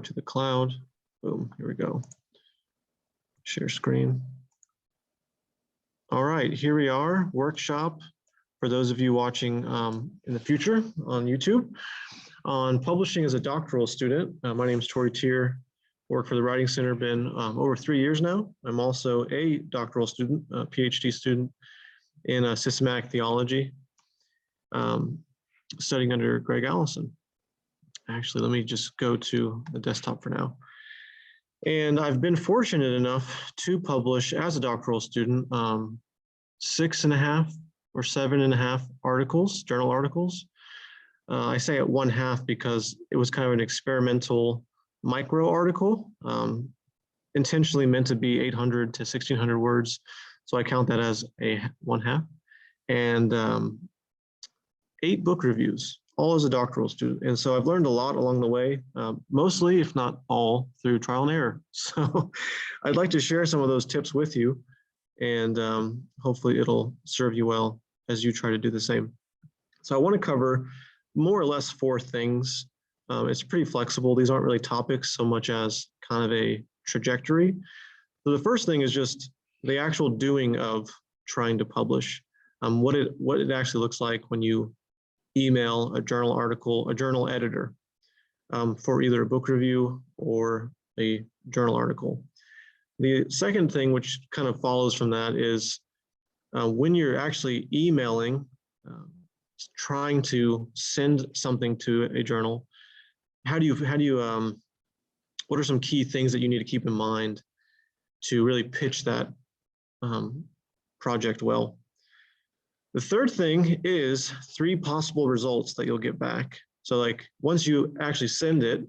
to the cloud. Boom, here we go. Share screen. All right, here we are, workshop for those of you watching in the future on YouTube on publishing as a doctoral student. My name is Tori Tier, work for the Writing Center, been over 3 years now. I'm also a doctoral student, a PhD student in systematic theology, studying under Greg Allison. Actually, let me just go to the desktop for now. And I've been fortunate enough to publish as a doctoral student 6.5 or 7.5 articles, journal articles. I say at 1/2 because it was kind of an experimental micro article, intentionally meant to be 800 to 1,600 words. So I count that as a 1/2. And 8 book reviews, all as a doctoral student. And so I've learned a lot along the way, mostly, if not all, through trial and error. So I'd like to share some of those tips with you, and hopefully it'll serve you well as you try to do the same. So I want to cover more or less 4 things. It's pretty flexible. These aren't really topics so much as kind of a trajectory. So the first thing is just the actual doing of trying to publish, what it actually looks like when you email a journal article, a journal editor, for either a book review or a journal article. The second thing, which kind of follows from that, is when you're actually emailing, trying to send something to a journal, what are some key things that you need to keep in mind to really pitch that project well? The third thing is 3 possible results that you'll get back. So like once you actually send it,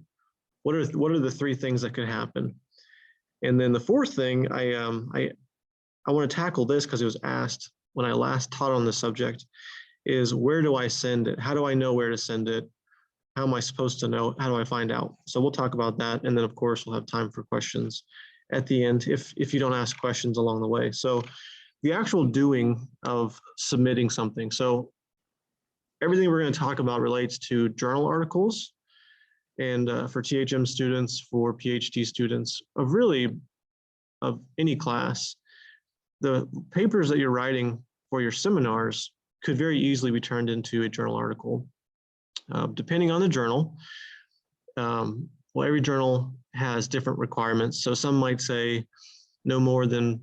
what are the 3 things that could happen? And then the fourth thing, I want to tackle this because it was asked when I last taught on this subject, is where do I send it? How do I know where to send it? How am I supposed to know? How do I find out? So we'll talk about that. And then of course we'll have time for questions at the end if you don't ask questions along the way. So the actual doing of submitting something. So everything we're going to talk about relates to journal articles, and for THM students, for PhD students, of any class, the papers that you're writing for your seminars could very easily be turned into a journal article. Depending on the journal, well, every journal has different requirements. So some might say no more than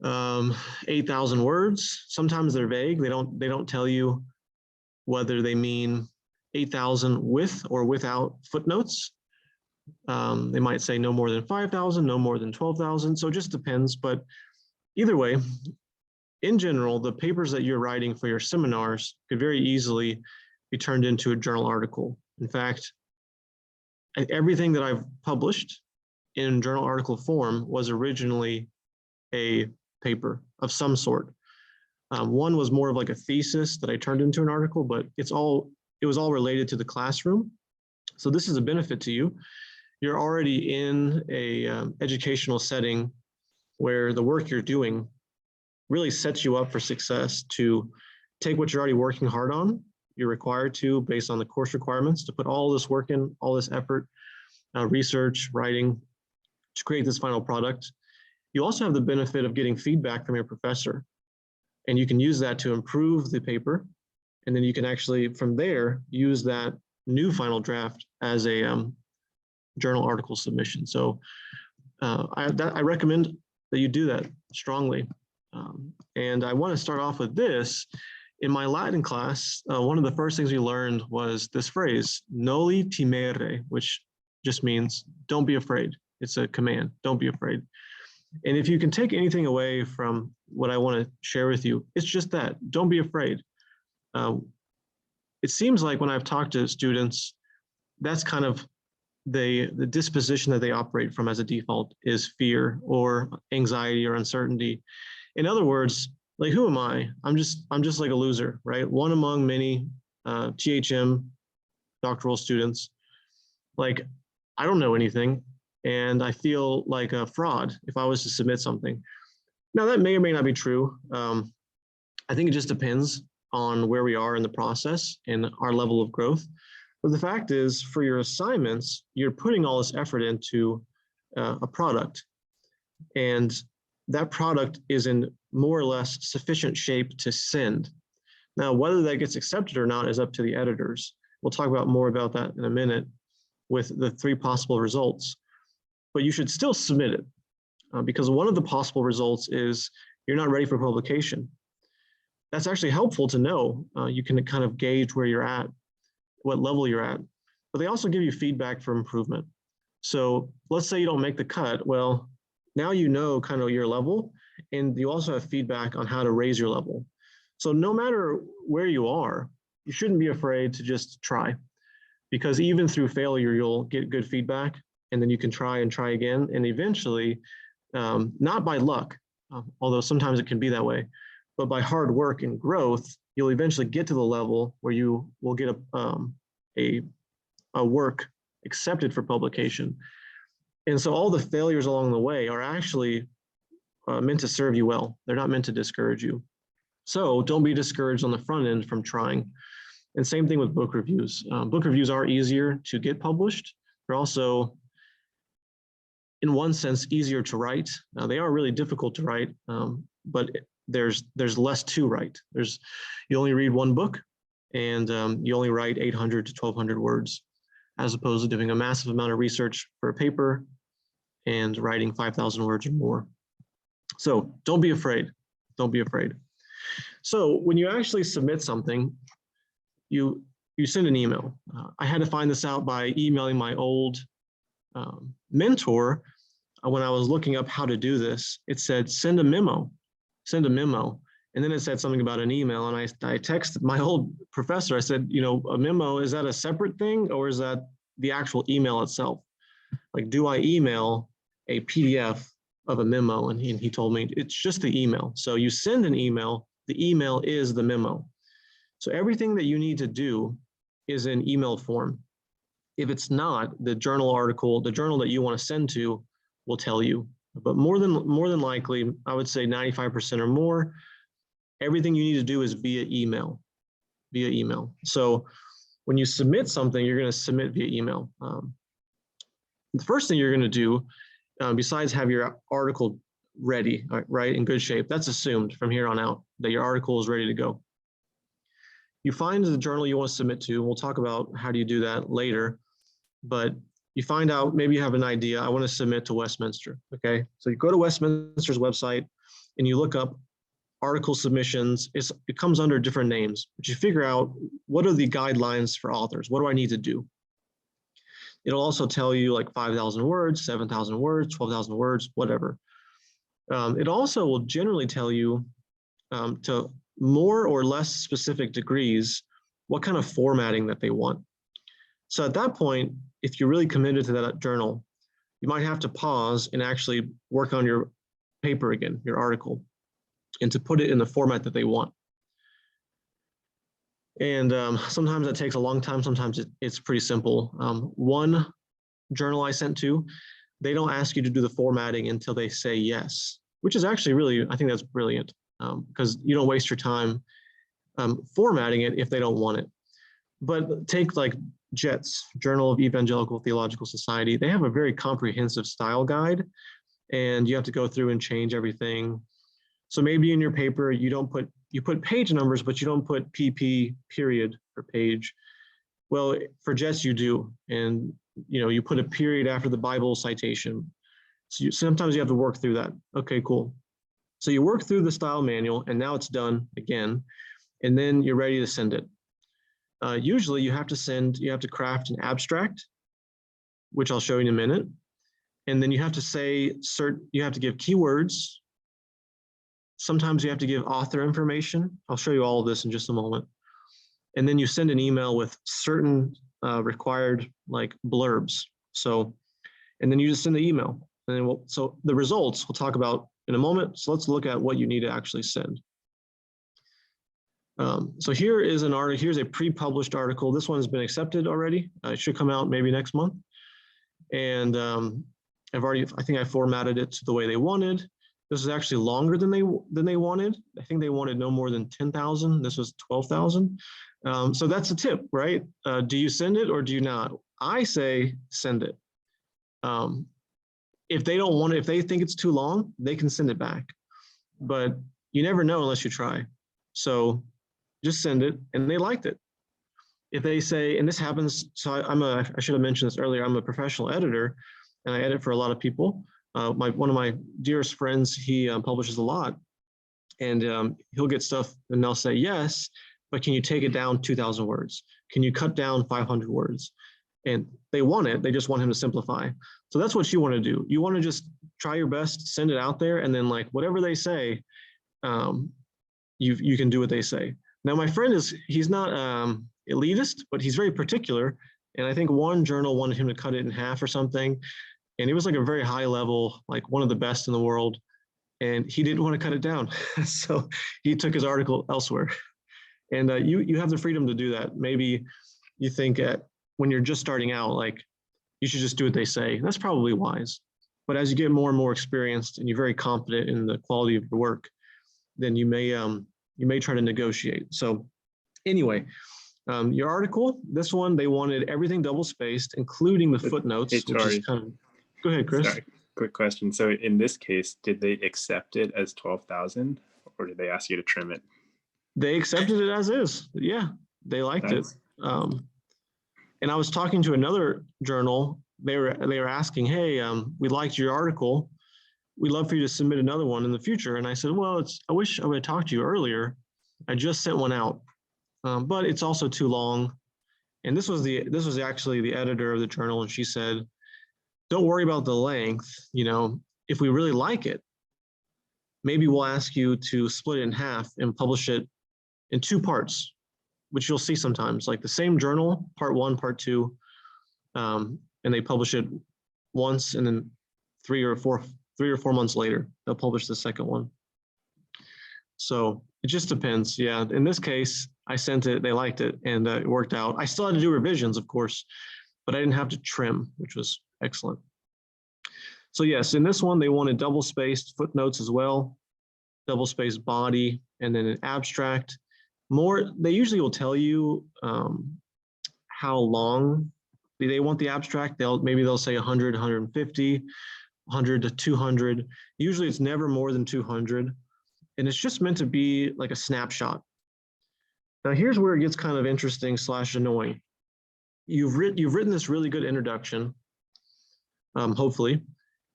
8,000 words. Sometimes they're vague. They don't tell you whether they mean 8,000 with or without footnotes. They might say no more than 5,000, no more than 12,000. So it just depends. But either way, in general, the papers that you're writing for your seminars could very easily be turned into a journal article. In fact, everything that I've published in journal article form was originally a paper of some sort. One was more of like a thesis that I turned into an article, but it was all related to the classroom. So this is a benefit to you. You're already in a educational setting where the work you're doing really sets you up for success to take what you're already working hard on. You're required to, based on the course requirements, to put all this work in, all this effort, research, writing, to create this final product. You also have the benefit of getting feedback from your professor, and you can use that to improve the paper. And then you can actually, from there, use that new final draft as a journal article submission. So I recommend that you do that strongly. And I want to start off with this. In my Latin class, one of the first things we learned was this phrase, noli timere, which just means don't be afraid. It's a command, don't be afraid. And if you can take anything away from what I want to share with you, it's just that, don't be afraid. It seems like when I've talked to students, that's kind of the disposition that they operate from as a default is fear or anxiety or uncertainty. In other words, like, who am I? I'm just like a loser, right? One among many THM doctoral students. Like, I don't know anything, and I feel like a fraud if I was to submit something. Now, that may or may not be true. I think it just depends on where we are in the process and our level of growth. But the fact is, for your assignments, you're putting all this effort into a product, and that product is in more or less sufficient shape to send. Now, whether that gets accepted or not is up to the editors. We'll talk about more about that in a minute with the 3 possible results, but you should still submit it because one of the possible results is you're not ready for publication. That's actually helpful to know. You can kind of gauge where you're at, what level you're at, but they also give you feedback for improvement. So let's say you don't make the cut. Well, now you know kind of your level, and you also have feedback on how to raise your level. So no matter where you are, you shouldn't be afraid to just try, because even through failure, you'll get good feedback, and then you can try and try again. And eventually, not by luck, although sometimes it can be that way, but by hard work and growth, you'll eventually get to the level where you will get a work accepted for publication. And so all the failures along the way are actually meant to serve you well. They're not meant to discourage you. So don't be discouraged on the front end from trying. And same thing with book reviews. Book reviews are easier to get published. They're also, in one sense, easier to write. They are really difficult to write, but there's less to write. You only read one book, and you only write 800 to 1,200 words, as opposed to doing a massive amount of research for a paper and writing 5,000 words or more. So don't be afraid. Don't be afraid. So when you actually submit something, you send an email. I had to find this out by emailing my old mentor. When I was looking up how to do this, it said, send a memo, send a memo. And then it said something about an email. And I texted my old professor. I said, a memo, is that a separate thing, or is that the actual email itself? Like, do I email a PDF of a memo? And he told me it's just the email. So you send an email, the email is the memo. So everything that you need to do is in email form. If it's not, the journal article, the journal that you want to send to will tell you. But more than likely, I would say 95% or more, everything you need to do is via email. So when you submit something, you're going to submit via email. The first thing you're going to do, besides have your article ready, right, in good shape, that's assumed from here on out that your article is ready to go. You find the journal you want to submit to. We'll talk about how do you do that later, but you find out, maybe you have an idea, I want to submit to Westminster, okay? So you go to Westminster's website and you look up article submissions. It comes under different names, but you figure out what are the guidelines for authors? What do I need to do? It'll also tell you like 5,000 words, 7,000 words, 12,000 words, whatever. It also will generally tell you to more or less specific degrees what kind of formatting that they want. So at that point, if you're really committed to that journal, you might have to pause and actually work on your paper again, your article, and to put it in the format that they want. And sometimes that takes a long time. Sometimes it's pretty simple. One journal I sent to, they don't ask you to do the formatting until they say yes, which is actually really, I think that's brilliant, because you don't waste your time formatting it if they don't want it. But take like JETS, Journal of Evangelical Theological Society. They have a very comprehensive style guide, and you have to go through and change everything. So maybe in your paper, you put page numbers, but you don't put PP period per page. Well, for JETS you do, and you put a period after the Bible citation. So sometimes you have to work through that. Okay, cool. So you work through the style manual, and now it's done again, and then you're ready to send it. Usually you have to craft an abstract, which I'll show you in a minute. And then you have to you have to give keywords. Sometimes you have to give author information. I'll show you all of this in just a moment. And then you send an email with certain required like blurbs. And then you just send the email. And then so the results we'll talk about in a moment. So let's look at what you need to actually send. So here is an article. Here's a pre-published article. This one has been accepted already. It should come out maybe next month. And I think I formatted it the way they wanted. This was actually longer than they wanted. I think they wanted no more than 10,000. This was 12,000. So that's a tip, right? Do you send it or do you not? I say send it. If they don't want it, if they think it's too long, they can send it back. But you never know unless you try. So just send it, and they liked it. If they say, and this happens, so I should have mentioned this earlier, I'm a professional editor, and I edit for a lot of people. One of my dearest friends, he publishes a lot, and he'll get stuff, and they'll say, yes, but can you take it down 2,000 words? Can you cut down 500 words? And they want it, they just want him to simplify. So that's what you want to do. You want to just try your best, send it out there, and then like whatever they say, you can do what they say. Now my friend he's not elitist, but he's very particular. And I think one journal wanted him to cut it in half or something. And it was like a very high level, like one of the best in the world. And he didn't want to cut it down. So he took his article elsewhere. And you have the freedom to do that. Maybe you think when you're just starting out, like you should just do what they say. That's probably wise. But as you get more and more experienced and you're very confident in the quality of your work, then you may try to negotiate. So anyway, your article, this one, they wanted everything double spaced, including the footnotes, which is kind of, go ahead, Chris. Sorry, quick question. So in this case, did they accept it as 12,000 or did they ask you to trim it? They accepted it as is. Yeah, they liked it. And I was talking to another journal. They were asking, hey, we liked your article. We'd love for you to submit another one in the future. And I said, well, I wish I would have talked to you earlier. I just sent one out, but it's also too long. And this was actually the editor of the journal, and she said, don't worry about the length. If we really like it, maybe we'll ask you to split it in half and publish it in 2 parts, which you'll see sometimes, like the same journal, part 1, part 2, and they publish it once, and then 3 or 4 months later, they'll publish the second one. So it just depends. Yeah, in this case, I sent it, they liked it, and it worked out. I still had to do revisions, of course, but I didn't have to trim, which was excellent. So yes, in this one, they wanted double-spaced footnotes as well, double-spaced body, and then an abstract. They usually will tell you how long they want the abstract. Maybe they'll say 100, 150, 100 to 200. Usually it's never more than 200. And it's just meant to be like a snapshot. Now here's where it gets kind of interesting / annoying. You've written this really good introduction, hopefully.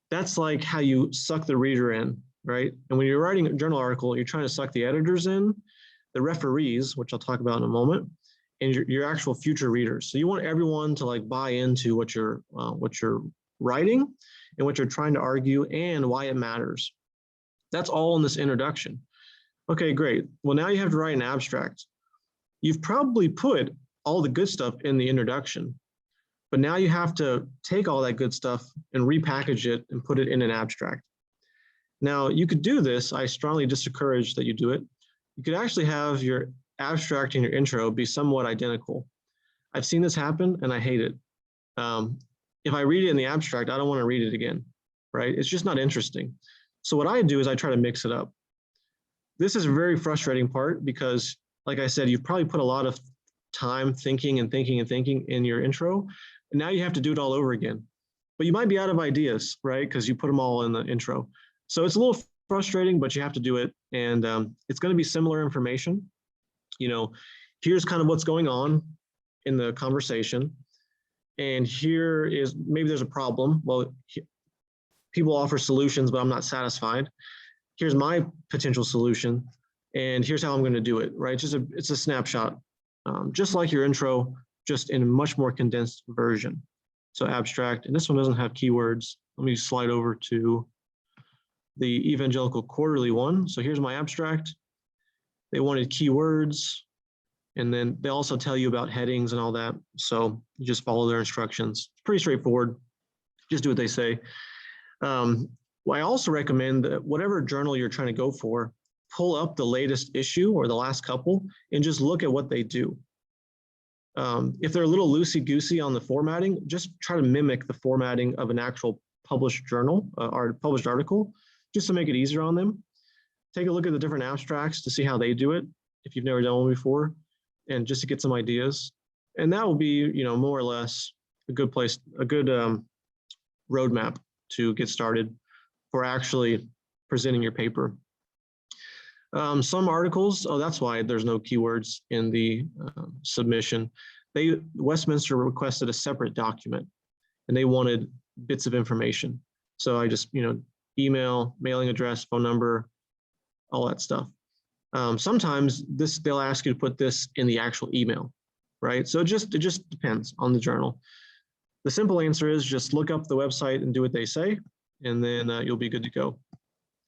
That's like how you suck the reader in, right? And when you're writing a journal article, you're trying to suck the editors in, the referees, which I'll talk about in a moment, and your actual future readers. So you want everyone to like buy into what you're writing and what you're trying to argue and why it matters. That's all in this introduction. Okay, great. Well, now you have to write an abstract. You've probably put all the good stuff in the introduction, but now you have to take all that good stuff and repackage it and put it in an abstract. Now you could do this. I strongly discourage that you do it. You could actually have your abstract and your intro be somewhat identical. I've seen this happen and I hate it. If I read it in the abstract, I don't want to read it again, right? It's just not interesting. So what I do is I try to mix it up. This is a very frustrating part because, like I said, you've probably put a lot of time thinking in your intro, and now you have to do it all over again. But you might be out of ideas, right? Because you put them all in the intro. So it's a little frustrating, but you have to do it. And it's going to be similar information. Here's kind of what's going on in the conversation. And here is, maybe there's a problem. Well, people offer solutions, but I'm not satisfied. Here's my potential solution. And here's how I'm going to do it, right? It's a snapshot, just like your intro, just in a much more condensed version. So abstract, and this one doesn't have keywords. Let me slide over to the Evangelical Quarterly one. So here's my abstract. They wanted keywords, and then they also tell you about headings and all that. So you just follow their instructions. It's pretty straightforward. Just do what they say. Well, I also recommend that whatever journal you're trying to go for, pull up the latest issue or the last couple and just look at what they do. If they're a little loosey-goosey on the formatting, just try to mimic the formatting of an actual published journal or published article. just to make it easier on them. Take a look at the different abstracts to see how they do it, if you've never done one before, and just to get some ideas. And that will be, more or less a good place, a good roadmap to get started for actually presenting your paper. Some articles, that's why there's no keywords in the submission. Westminster requested a separate document and they wanted bits of information. So I just, email, mailing address, phone number, all that stuff. Sometimes they'll ask you to put this in the actual email, right? So it just depends on the journal. The simple answer is just look up the website and do what they say, and then you'll be good to go.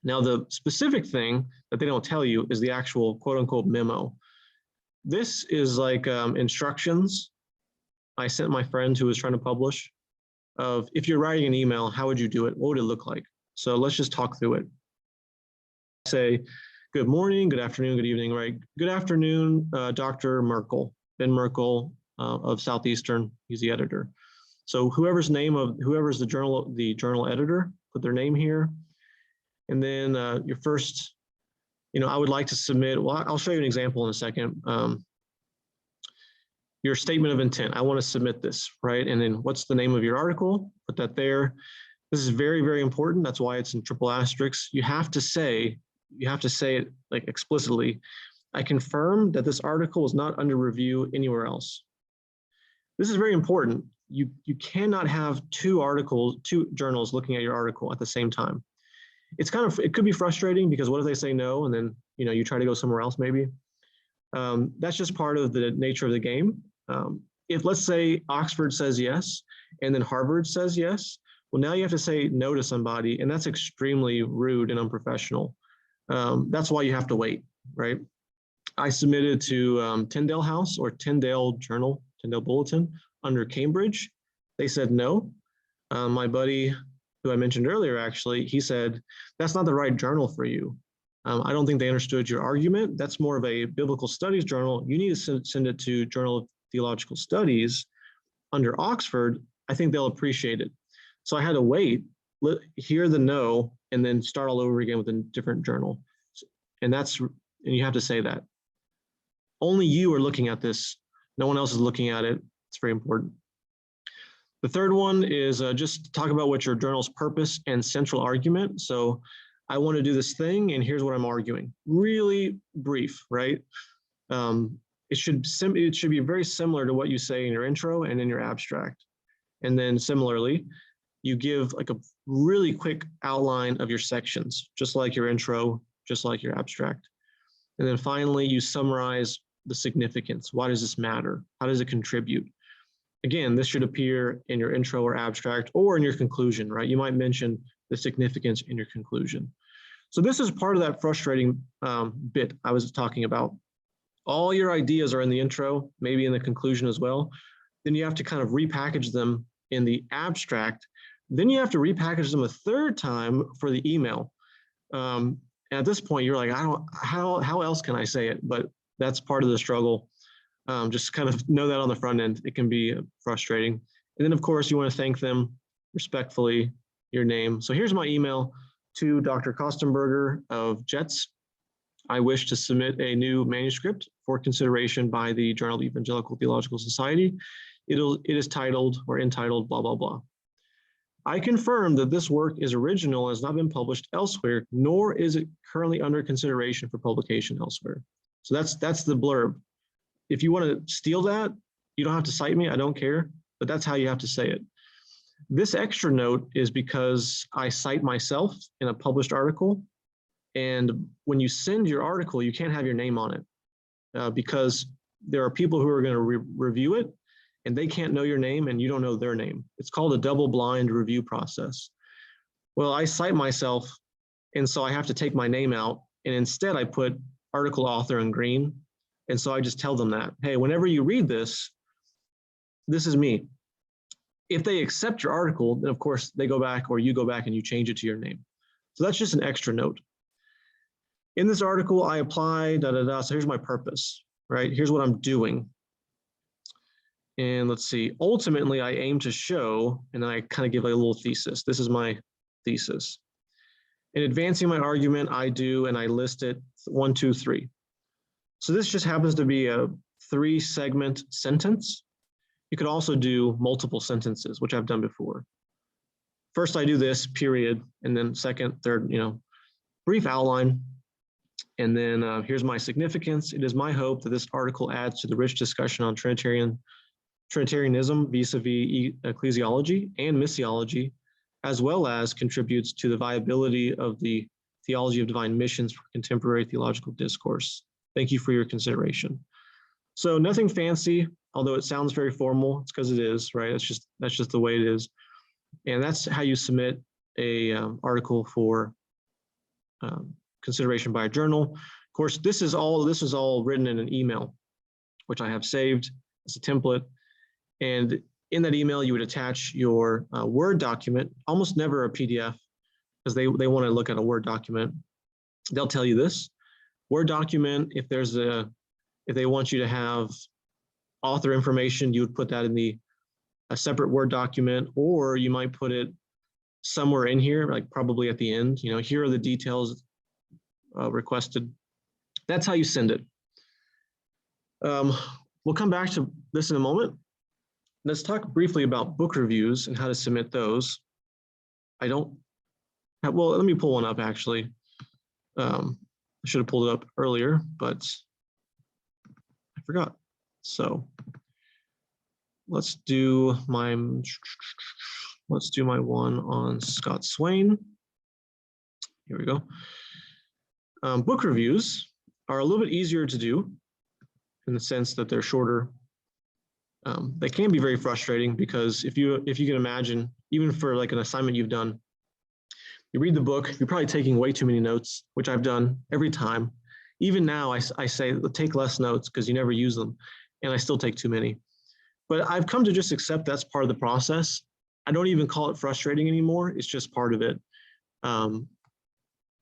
Now, the specific thing that they don't tell you is the actual quote unquote memo. This is like instructions I sent my friend who was trying to publish of if you're writing an email, how would you do it? What would it look like? So let's just talk through it. Say, good morning, good afternoon, good evening, right? Good afternoon, Dr. Merkel, Ben Merkel of Southeastern, he's the editor. So whoever's the journal editor, put their name here. And then your first, I would like to submit, well, I'll show you an example in a second. Your statement of intent, I want to submit this, right? And then what's the name of your article? Put that there. This is very, very important. That's why it's in triple asterisks. You have to say it like explicitly. I confirm that this article is not under review anywhere else. This is very important. You cannot have two journals looking at your article at the same time. It could be frustrating because what if they say no and then you try to go somewhere else maybe. That's just part of the nature of the game. If let's say Oxford says yes and then Harvard says yes, well now you have to say no to somebody, and that's extremely rude and unprofessional. That's why you have to wait, right? I submitted to Tyndale House or Tyndale Journal, Tyndale Bulletin under Cambridge. They said no. My buddy who I mentioned earlier, actually, he said, that's not the right journal for you. I don't think they understood your argument. That's more of a biblical studies journal. You need to send it to Journal of Theological Studies under Oxford. I think they'll appreciate it. So I had to wait, hear the no, and then start all over again with a different journal. And you have to say that. Only you are looking at this. No one else is looking at it. It's very important. The third one is just talk about what your journal's purpose and central argument. So I want to do this thing, and here's what I'm arguing. Really brief, right? It should be very similar to what you say in your intro and in your abstract. And then similarly, you give like a really quick outline of your sections, just like your intro, just like your abstract. And then finally, you summarize the significance. Why does this matter? How does it contribute? Again, this should appear in your intro or abstract or in your conclusion, right? You might mention the significance in your conclusion. So this is part of that frustrating bit I was talking about. All your ideas are in the intro, maybe in the conclusion as well. Then you have to kind of repackage them in the abstract. Then you have to repackage them a third time for the email. And at this point, you're like, how else can I say it? But that's part of the struggle. Just kind of know that on the front end. It can be frustrating. And then, of course, you want to thank them respectfully, your name. So here's my email to Dr. Kostenberger of JETS. I wish to submit a new manuscript for consideration by the Journal of Evangelical Theological Society. It is titled or entitled blah, blah, blah. I confirm that this work is original and has not been published elsewhere, nor is it currently under consideration for publication elsewhere. So that's the blurb. If you want to steal that, you don't have to cite me, I don't care, but that's how you have to say it. This extra note is because I cite myself in a published article, and when you send your article, you can't have your name on it because there are people who are going to review it, and they can't know your name and you don't know their name. It's called a double-blind review process. Well, I cite myself, and so I have to take my name out, and instead I put article author in green. And so I just tell them that, hey, whenever you read this, this is me. If they accept your article, then of course they go back, or you go back and you change it to your name. So that's just an extra note. In this article, I apply, so here's my purpose, right? Here's what I'm doing. And let's see, ultimately I aim to show, and I kind of give like a little thesis. This is my thesis. In advancing my argument, I do, and I list it 1, 2, 3. So this just happens to be a 3-segment sentence. You could also do multiple sentences, which I've done before. First, I do this, period, and then second, third, brief outline. And then here's my significance. It is my hope that this article adds to the rich discussion on Trinitarianism vis-a-vis ecclesiology and missiology, as well as contributes to the viability of the theology of divine missions for contemporary theological discourse. Thank you for your consideration. So nothing fancy, although it sounds very formal. It's because it is, right? That's just the way it is. And that's how you submit a article for consideration by a journal. Of course, this is all written in an email, which I have saved as a template. And in that email, you would attach your Word document, almost never a PDF, because they want to look at a Word document. They'll tell you this. Word document, if they want you to have author information, you would put that in a separate Word document, or you might put it somewhere in here, like probably at the end. Here are the details requested. That's how you send it. We'll come back to this in a moment. Let's talk briefly about book reviews and how to submit those. Well, let me pull one up actually. I should have pulled it up earlier, but I forgot. So let's do my one on Scott Swain. Here we go. Book reviews are a little bit easier to do in the sense that they're shorter. They can be very frustrating because if you can imagine, even for like an assignment you've done, you read the book, you're probably taking way too many notes, which I've done every time. Even now, I say take less notes because you never use them, and I still take too many. But I've come to just accept that's part of the process. I don't even call it frustrating anymore. It's just part of it.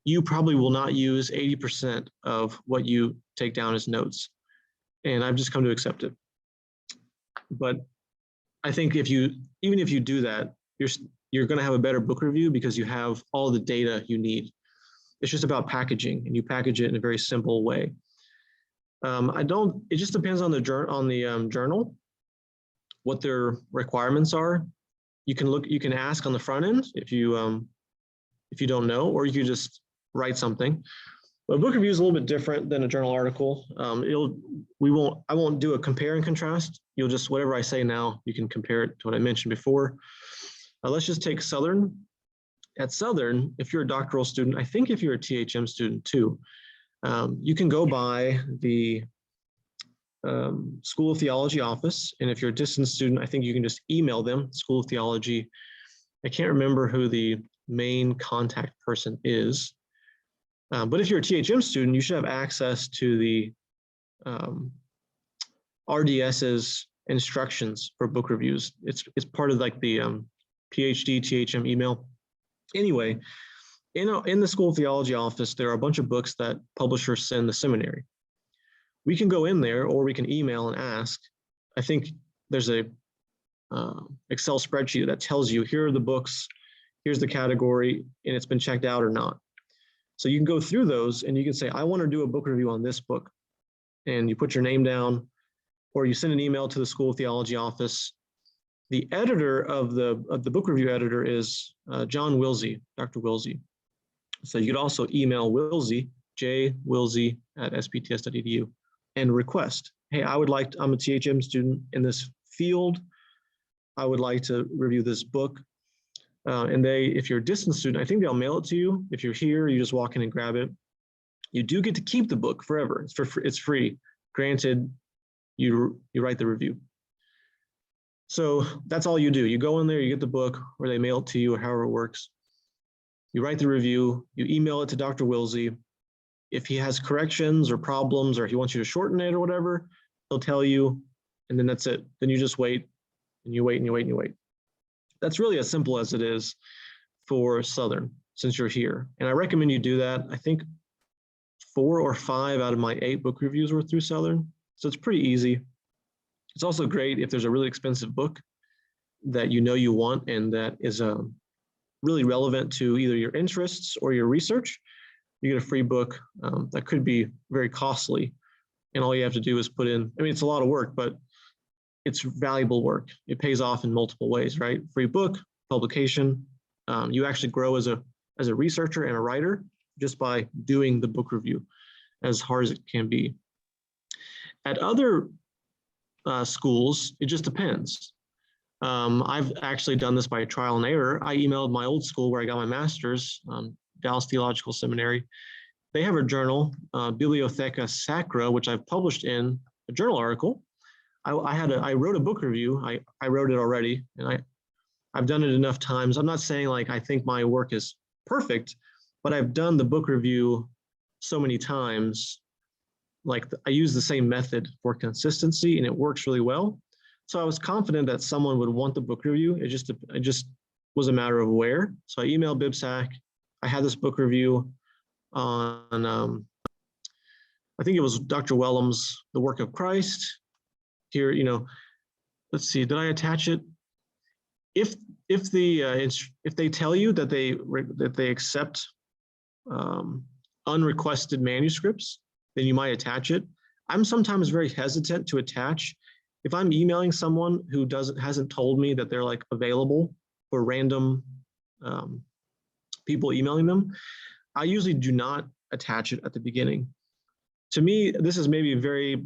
You probably will not use 80% of what you take down as notes, and I've just come to accept it. But I think even if you do that, you're going to have a better book review because you have all the data you need. It's just about packaging, and you package it in a very simple way. It just depends on the journal, what their requirements are. You can ask on the front end if you don't know, or you can just write something. But a book review is a little bit different than a journal article. I won't do a compare and contrast. You'll just, whatever I say now, you can compare it to what I mentioned before. Let's just take Southern. At Southern, if you're a doctoral student, I think if you're a THM student too, you can go by the School of Theology office. And if you're a distance student, I think you can just email them, School of Theology. I can't remember who the main contact person is. But if you're a THM student, you should have access to the RDS's instructions for book reviews. It's part of like the PhD THM email. Anyway, in the School of Theology office, there are a bunch of books that publishers send the seminary. We can go in there, or we can email and ask. I think there's a Excel spreadsheet that tells you, here are the books, here's the category, and it's been checked out or not. So you can go through those and you can say, I want to do a book review on this book. And you put your name down, or you send an email to the School of Theology office. The editor of the book review editor is John Wilsey, Dr. Wilsey. So you could also email Wilsey, jwilsey@spts.edu, and request, hey, I'm a THM student in this field. I would like to review this book. And if you're a distance student, I think they'll mail it to you. If you're here, you just walk in and grab it. You do get to keep the book forever. It's free. Granted, you write the review. So that's all you do. You go in there, you get the book, or they mail it to you, or however it works. You write the review, you email it to Dr. Wilsey. If he has corrections or problems, or he wants you to shorten it or whatever, he'll tell you, and then that's it. Then you just wait, and you wait, and you wait, and you wait. That's really as simple as it is for Southern, since you're here. And I recommend you do that. I think 4 or 5 out of my 8 book reviews were through Southern. So it's pretty easy. It's also great if there's a really expensive book that you know you want and that is really relevant to either your interests or your research, you get a free book that could be very costly. And all you have to do is put in, I mean, it's a lot of work, but it's valuable work. It pays off in multiple ways, right? Free book, publication. You actually grow as a researcher and a writer just by doing the book review, as hard as it can be. At other schools, it just depends. I've actually done this by trial and error. I emailed my old school where I got my master's, Dallas Theological Seminary. They have a journal, Bibliotheca Sacra, which I've published in a journal article. I wrote a book review. I wrote it already, and I've done it enough times. I'm not saying like I think my work is perfect, but I've done the book review so many times. Like I use the same method for consistency, and it works really well. So I was confident that someone would want the book review. It just was a matter of where. So I emailed BibSac. I had this book review on, I think it was Dr. Wellum's The Work of Christ. Here, let's see, did I attach it? If they tell you that they accept unrequested manuscripts, then you might attach it. I'm sometimes very hesitant to attach. If I'm emailing someone who hasn't told me that they're like available for random people emailing them, I usually do not attach it at the beginning. To me, this is maybe very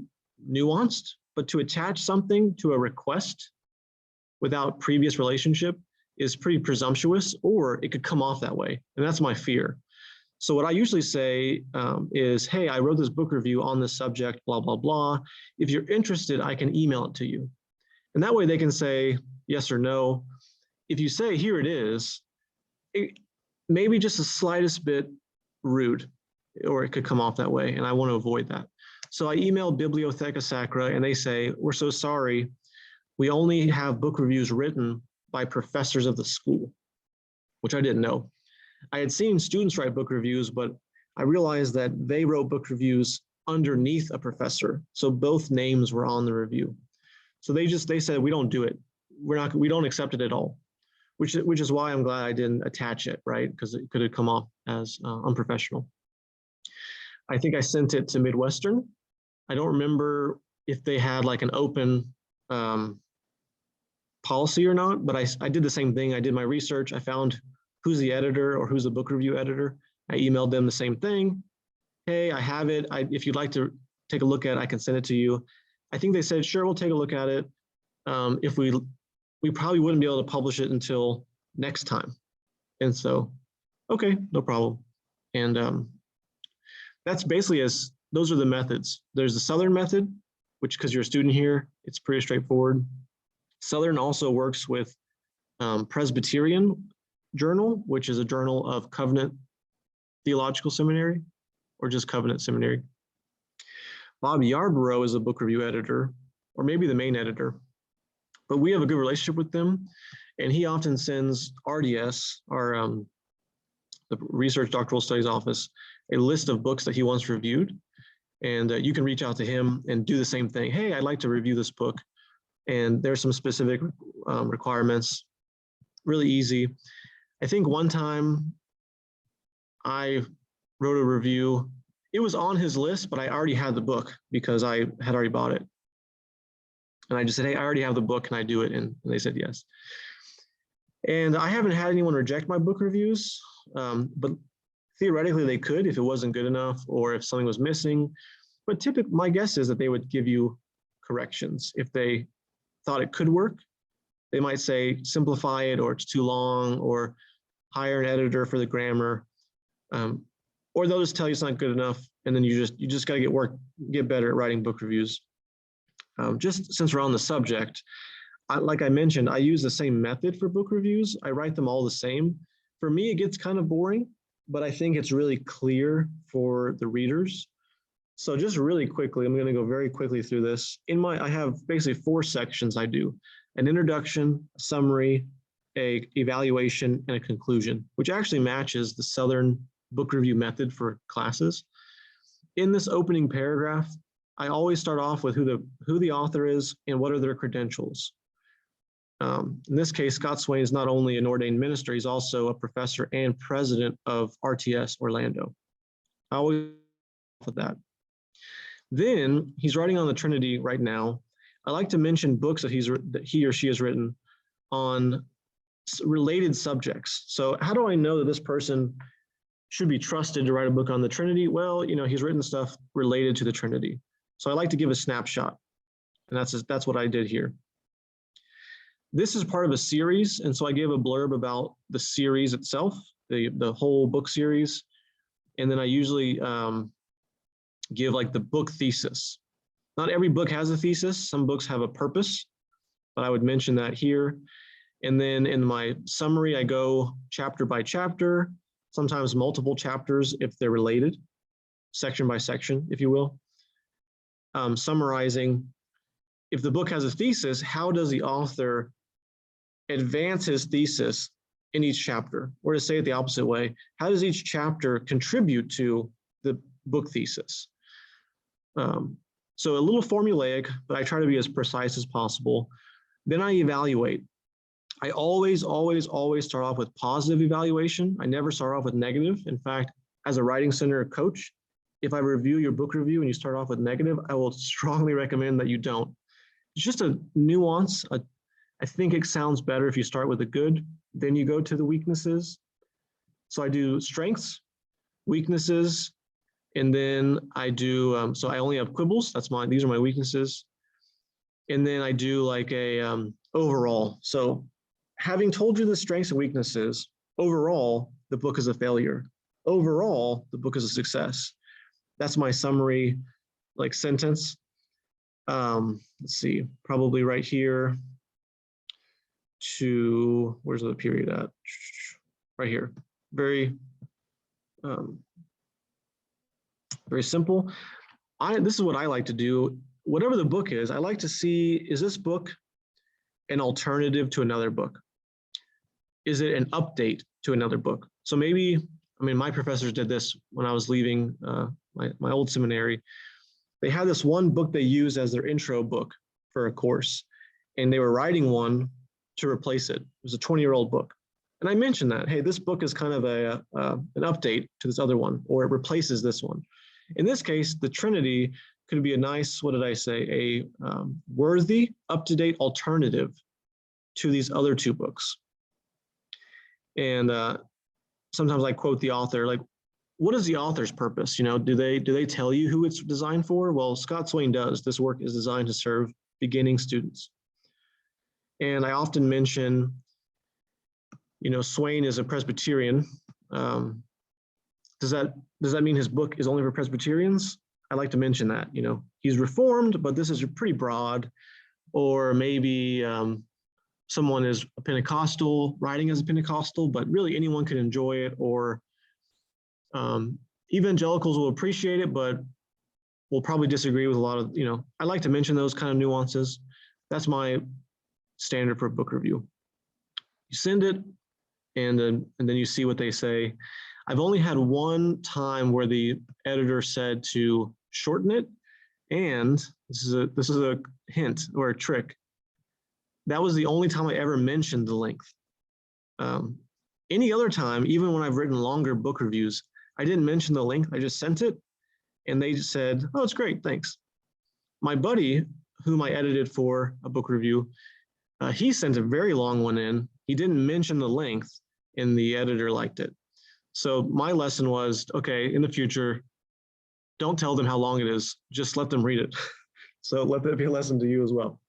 nuanced, but to attach something to a request without previous relationship is pretty presumptuous, or it could come off that way. And that's my fear. So what I usually say is, hey, I wrote this book review on this subject, blah, blah, blah. If you're interested, I can email it to you. And that way they can say yes or no. If you say, here it is, maybe just the slightest bit rude, or it could come off that way. And I want to avoid that. So I emailed Bibliotheca Sacra, and they say, we're so sorry. We only have book reviews written by professors of the school, which I didn't know. I had seen students write book reviews, but I realized that they wrote book reviews underneath a professor. So both names were on the review. So they said, we don't do it. We don't accept it at all, which is why I'm glad I didn't attach it, right? Because it could have come off as unprofessional. I think I sent it to Midwestern. I don't remember if they had like an open policy or not, but I did the same thing. I did my research. I found who's the editor or who's the book review editor. I emailed them the same thing. Hey, I have it. If you'd like to take a look at it, I can send it to you. I think they said, sure, we'll take a look at it. If we probably wouldn't be able to publish it until next time. And so, okay, no problem. And that's basically those are the methods. There's the Southern method, which because you're a student here, it's pretty straightforward. Southern also works with Presbyterian Journal, which is a journal of Covenant Theological Seminary, or just Covenant Seminary. Bob Yarborough is a book review editor, or maybe the main editor, but we have a good relationship with them, and he often sends RDS, the Research Doctoral Studies Office, a list of books that he wants reviewed, and you can reach out to him and do the same thing. Hey, I'd like to review this book, and there's some specific requirements. Really easy. I think one time I wrote a review. It was on his list, but I already had the book because I had already bought it. And I just said, hey, I already have the book. Can I do it? And they said yes. And I haven't had anyone reject my book reviews, but theoretically they could if it wasn't good enough or if something was missing. But typically, my guess is that they would give you corrections. If they thought it could work, they might say, simplify it, or it's too long, or hire an editor for the grammar. Or they'll just tell you it's not good enough, and then you just got to get better at writing book reviews. Just since we're on the subject, like I mentioned, I use the same method for book reviews. I write them all the same. For me, it gets kind of boring, but I think it's really clear for the readers. So just really quickly, I'm going to go very quickly through this. I have basically 4 sections I do: an introduction, a summary, a evaluation, and a conclusion, which actually matches the Southern book review method for classes. In this opening paragraph, I always start off with who the author is and what are their credentials. In this case, Scott Swain is not only an ordained minister, he's also a professor and president of RTS Orlando. I always with that. Then he's writing on the Trinity right now. I like to mention books that he or she has written on related subjects. So how do I know that this person should be trusted to write a book on the Trinity? Well, he's written stuff related to the Trinity. So I like to give a snapshot, and that's what I did here. This is part of a series, and so I gave a blurb about the series itself, the whole book series, and then I usually give like the book thesis. Not every book has a thesis. Some books have a purpose, but I would mention that here. And then in my summary, I go chapter by chapter, sometimes multiple chapters if they're related, section by section, if you will. Summarizing, if the book has a thesis, how does the author advance his thesis in each chapter? Or to say it the opposite way, how does each chapter contribute to the book thesis? So a little formulaic, but I try to be as precise as possible. Then I evaluate. I always start off with positive evaluation. I never start off with negative. In fact, as a Writing Center coach, if I review your book review and you start off with negative, I will strongly recommend that you don't. It's just a nuance. I think it sounds better if you start with the good, then you go to the weaknesses. So I do strengths, weaknesses, and then I do, so I only have quibbles. These are my weaknesses. And then I do like a overall. So having told you the strengths and weaknesses, overall, the book is a failure. Overall, the book is a success. That's my summary, like sentence. Let's see, probably right here to, where's the period at? Right here. Very simple. This is what I like to do. Whatever the book is, I like to see, is this book an alternative to another book? Is it an update to another book? So maybe, my professors did this when I was leaving my old seminary. They had this one book they used as their intro book for a course, and they were writing one to replace it. It was a 20-year-old book. And I mentioned that, hey, this book is kind of an update to this other one, or it replaces this one. In this case, the Trinity could be a nice, what did I say, a worthy, up-to-date alternative to these other two books. And sometimes I quote the author, like, what is the author's purpose? Do they tell you who it's designed for? Well, Scott Swain does. This work is designed to serve beginning students. And I often mention, Swain is a Presbyterian. Does that mean his book is only for Presbyterians? I like to mention that, he's Reformed, but this is pretty broad. Or maybe someone is a Pentecostal, writing as a Pentecostal, but really anyone can enjoy it, or evangelicals will appreciate it, but will probably disagree with a lot of, I like to mention those kind of nuances. That's my standard for a book review. You send it, and then you see what they say. I've only had one time where the editor said to shorten it, and this is a hint or a trick. That was the only time I ever mentioned the length. Any other time, even when I've written longer book reviews, I didn't mention the length. I just sent it, and they just said, "Oh, it's great, thanks." My buddy, whom I edited for a book review, he sent a very long one in. He didn't mention the length, and the editor liked it. So my lesson was, okay, in the future, don't tell them how long it is. Just let them read it. So let that be a lesson to you as well.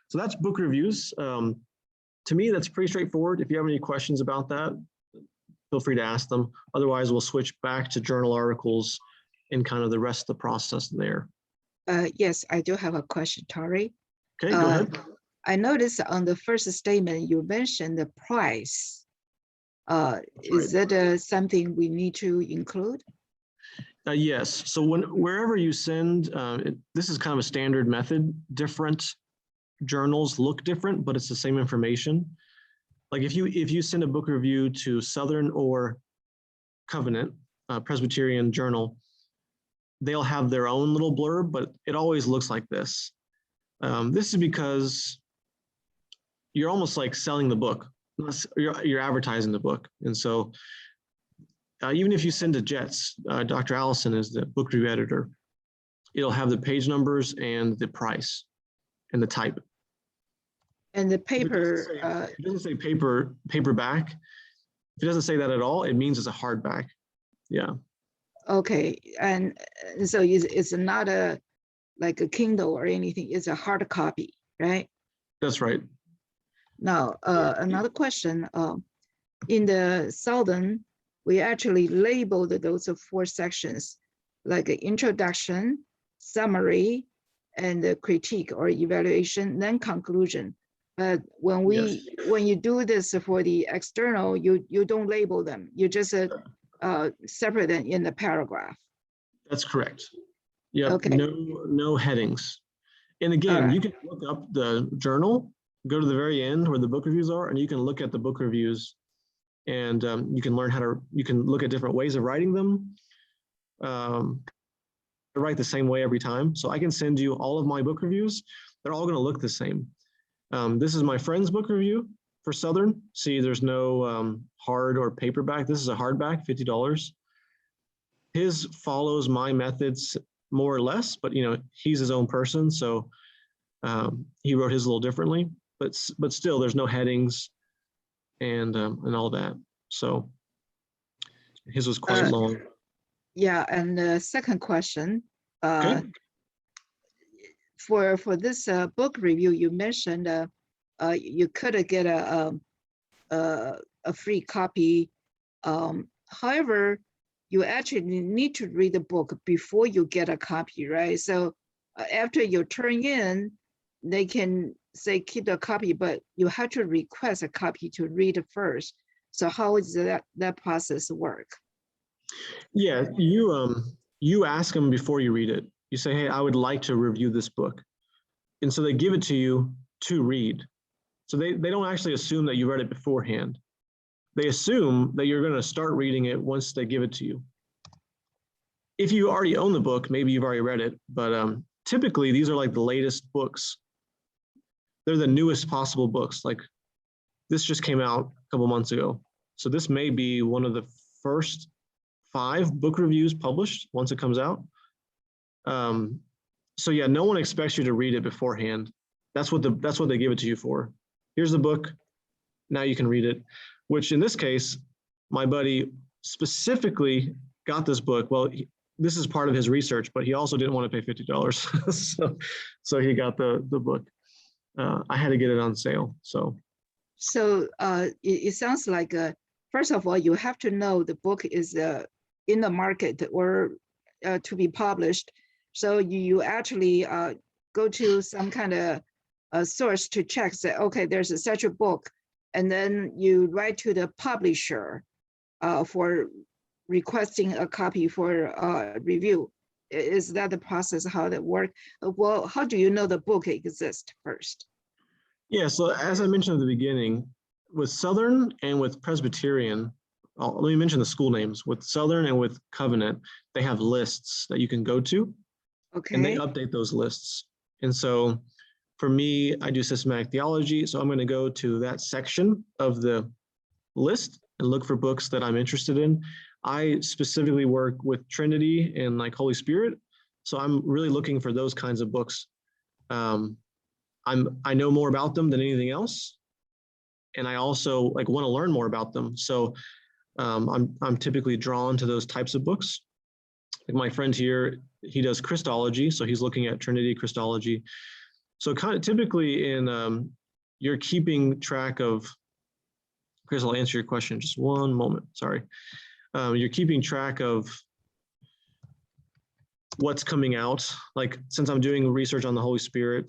So that's book reviews. To me, that's pretty straightforward. If you have any questions about that, feel free to ask them. Otherwise, we'll switch back to journal articles and kind of the rest of the process there. Yes, I do have a question, Tori. Okay, go ahead. I noticed on the first statement, you mentioned the price. Is that something we need to include? Yes. So wherever you send, this is kind of a standard method. Different journals look different, but it's the same information. Like if you send a book review to Southern or Covenant, Presbyterian Journal, they'll have their own little blurb, but it always looks like this. This is because you're almost like selling the book. You're advertising the book. And so even if you send to Jets, Dr. Allison is the book review editor, it'll have the page numbers and the price and the type. And the If paper, it doesn't say paperback. If it doesn't say that at all, it means it's a hardback. Yeah. okay, and so it's not like a Kindle or anything, it's a hard copy, right? That's right. Now, another question, in the Southern, we actually labeled those 4 sections, like an introduction, summary, and the critique or evaluation, then conclusion. But when you do this for the external, you don't label them. You just separate them in the paragraph. That's correct. Yep. Okay. No headings. And again, you can look up the journal, go to the very end where the book reviews are, and you can look at the book reviews, and you can learn you can look at different ways of writing them. I write the same way every time. So I can send you all of my book reviews. They're all going to look the same. This is my friend's book review for Southern. See, there's no hard or paperback. This is a hardback, $50. His follows my methods more or less, but he's his own person, so he wrote his a little differently. But still, there's no headings and all that. So his was quite long. Yeah, and the second question, Okay. for this book review, you mentioned you could get a free copy. However, you actually need to read the book before you get a copy, right? So after you turn in, they can say keep the copy, but you have to request a copy to read it first. So how does that process work? Yeah, you ask them before you read it. You say, hey, I would like to review this book. And so they give it to you to read. So they don't actually assume that you read it beforehand. They assume that you're going to start reading it once they give it to you. If you already own the book, maybe you've already read it, but typically these are like the latest books. They're the newest possible books. Like this just came out a couple months ago. So this may be one of the first 5 book reviews published once it comes out. So yeah, no one expects you to read it beforehand. That's what they give it to you for. Here's the book. Now you can read it, which in this case, my buddy specifically got this book. Well, this is part of his research, but he also didn't want to pay $50. so he got the book. I had to get it on sale. So it sounds like, first of all, you have to know the book is in the market or to be published. So you actually go to some kind of a source to check, say, okay, there's such a book. And then you write to the publisher for requesting a copy for review. Is that the process, how that works? Well, how do you know the book exists first? Yeah, so as I mentioned at the beginning, with Southern and with Presbyterian, let me mention the school names. With Southern and with Covenant, they have lists that you can go to, Okay. and they update those lists. And so for me, I do systematic theology, so I'm going to go to that section of the list and look for books that I'm interested in. I specifically work with Trinity and like Holy Spirit, so I'm really looking for those kinds of books. I know more about them than anything else, and I also like want to learn more about them. So I'm typically drawn to those types of books. Like my friend here, he does Christology, so he's looking at Trinity Christology. So kind of typically in you're keeping track of. Chris, I'll answer your question in just one moment. Sorry. You're keeping track of what's coming out. Like since I'm doing research on the Holy Spirit,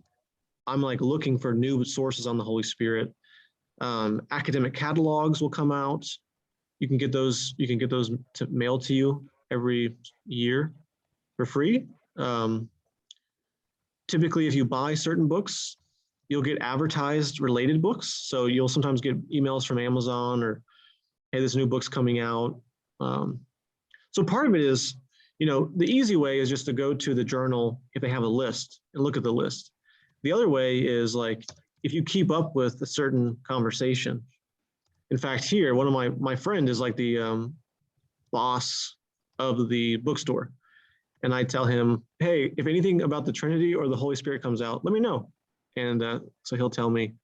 I'm like looking for new sources on the Holy Spirit. Academic catalogs will come out. You can get those mailed to you every year for free. Typically, if you buy certain books, you'll get advertised related books. So you'll sometimes get emails from Amazon or, hey, this new book's coming out. So part of it is, the easy way is just to go to the journal if they have a list and look at the list. The other way is like, if you keep up with a certain conversation. In fact, here, one of my friend is like the boss of the bookstore. And I tell him, hey, if anything about the Trinity or the Holy Spirit comes out, let me know. And so he'll tell me.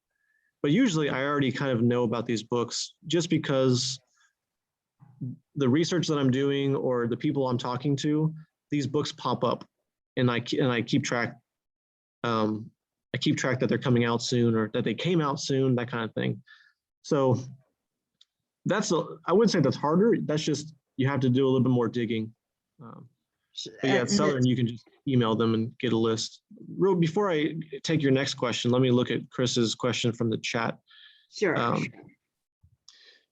But usually I already kind of know about these books just because the research that I'm doing or the people I'm talking to, these books pop up, and I keep track. I keep track that they're coming out soon or that they came out soon, that kind of thing. So I wouldn't say that's harder. That's just, you have to do a little bit more digging. But yeah, at Southern, you can just email them and get a list. Before I take your next question, let me look at Chris's question from the chat. Sure.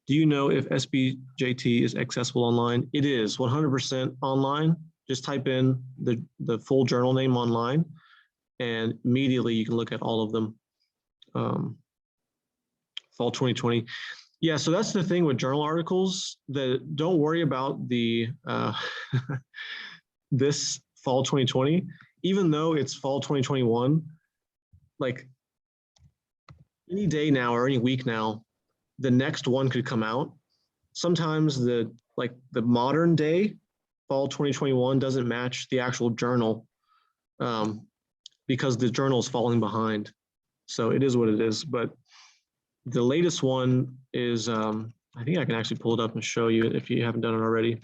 Do you know if SBJT is accessible online? It is 100% online. Just type in the full journal name online, and immediately you can look at all of them. Fall 2020. Yeah, so that's the thing with journal articles, that don't worry about the this fall 2020, even though it's fall 2021, like any day now or any week now, the next one could come out. Sometimes the modern day fall 2021 doesn't match the actual journal because the journal is falling behind. So it is what it is. But the latest one is, I think I can actually pull it up and show you if you haven't done it already.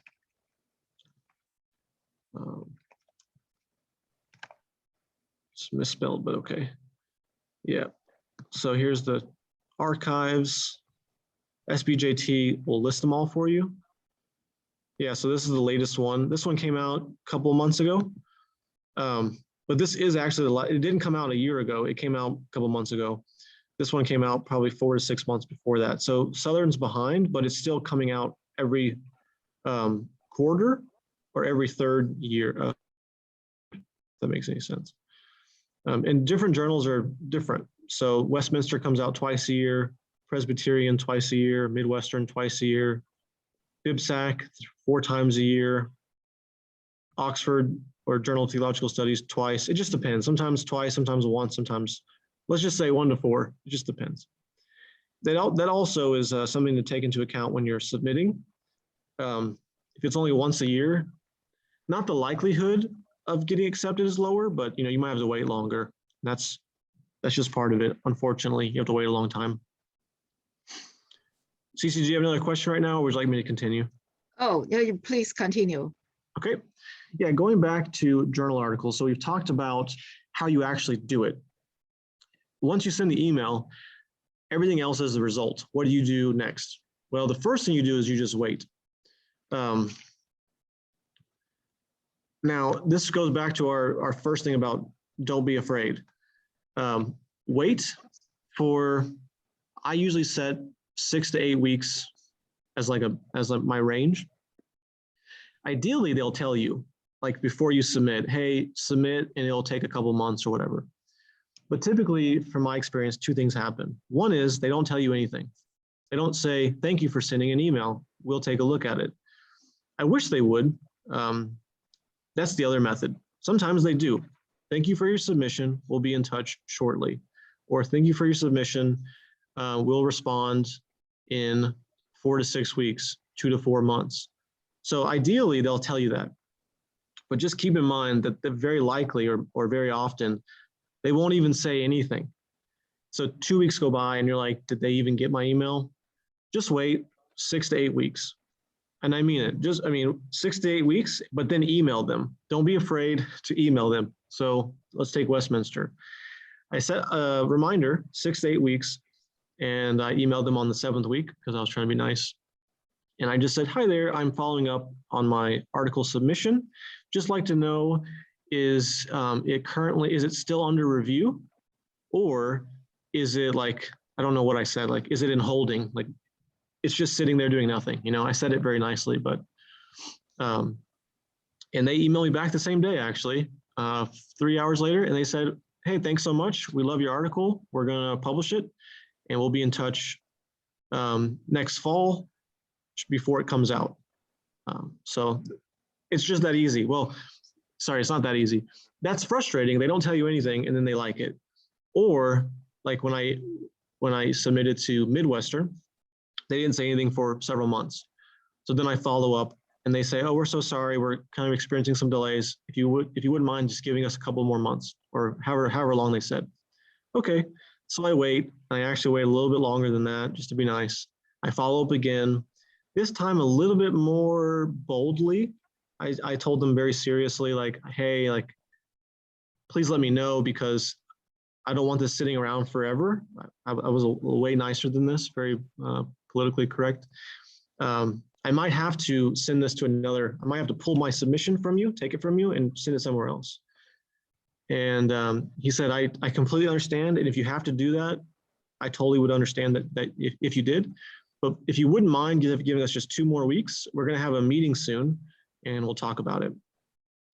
It's misspelled, but okay. Yeah. So here's the archives. SBJT will list them all for you. Yeah, so this is the latest one. This one came out a couple of months ago. But this is actually, it didn't come out a year ago. It came out a couple of months ago. This one came out probably 4 to 6 months before that. So Southern's behind, but it's still coming out every quarter or every third year. If that makes any sense. And different journals are different. So Westminster comes out twice a year, Presbyterian twice a year, Midwestern twice a year, BibSac 4 times a year, Oxford or Journal of Theological Studies twice. It just depends. Sometimes twice, sometimes once, sometimes, let's just say 1 to 4. It just depends. That also is something to take into account when you're submitting. If it's only once a year, not the likelihood of getting accepted is lower, but you might have to wait longer. That's just part of it. Unfortunately, you have to wait a long time. CC, do you have another question right now, or would you like me to continue? Oh, yeah, please continue. Okay. Yeah, going back to journal articles. So we've talked about how you actually do it. Once you send the email, everything else is the result. What do you do next? Well, the first thing you do is you just wait. Now, this goes back to our first thing about don't be afraid. Wait for, I usually set 6 to 8 weeks as my range. Ideally, they'll tell you, like before you submit, hey, submit, and it'll take a couple months or whatever. But typically, from my experience, 2 things happen. One is they don't tell you anything. They don't say, thank you for sending an email. We'll take a look at it. I wish they would. That's the other method. Sometimes they do. Thank you for your submission. We'll be in touch shortly. Or thank you for your submission. We'll respond in 4 to 6 weeks, 2 to 4 months. So ideally, they'll tell you that. But just keep in mind that they're very likely or very often, they won't even say anything. So 2 weeks go by and you're like, did they even get my email? Just wait 6 to 8 weeks. And I mean it, 6 to 8 weeks, but then email them. Don't be afraid to email them. So let's take Westminster. I set a reminder, 6 to 8 weeks, and I emailed them on the 7th week because I was trying to be nice. And I just said, hi there, I'm following up on my article submission. Just like to know, is it still under review? Or is it like, I don't know what I said, like, is it in holding? Like, it's just sitting there doing nothing. I said it very nicely, but, and they emailed me back the same day, actually, 3 hours later, and they said, hey, thanks so much. We love your article. We're gonna publish it, and we'll be in touch next fall before it comes out. So it's just that easy. Well, sorry, it's not that easy. That's frustrating. They don't tell you anything, and then they like it. Or like when I submitted to Midwestern, they didn't say anything for several months. So then I follow up and they say, oh, we're so sorry, we're kind of experiencing some delays. If you wouldn't mind just giving us a couple more months, or however long they said. Okay, so I wait. I actually wait a little bit longer than that just to be nice. I follow up again, this time a little bit more boldly. I told them very seriously, like, hey, like, please let me know because I don't want this sitting around forever. I was a way nicer than this, very politically correct. I might have to send this to another, I might have to pull my submission from you, take it from you and send it somewhere else. And he said, I completely understand. And if you have to do that, I totally would understand that if you did. But if you wouldn't mind giving us just 2 more weeks, we're going to have a meeting soon and we'll talk about it.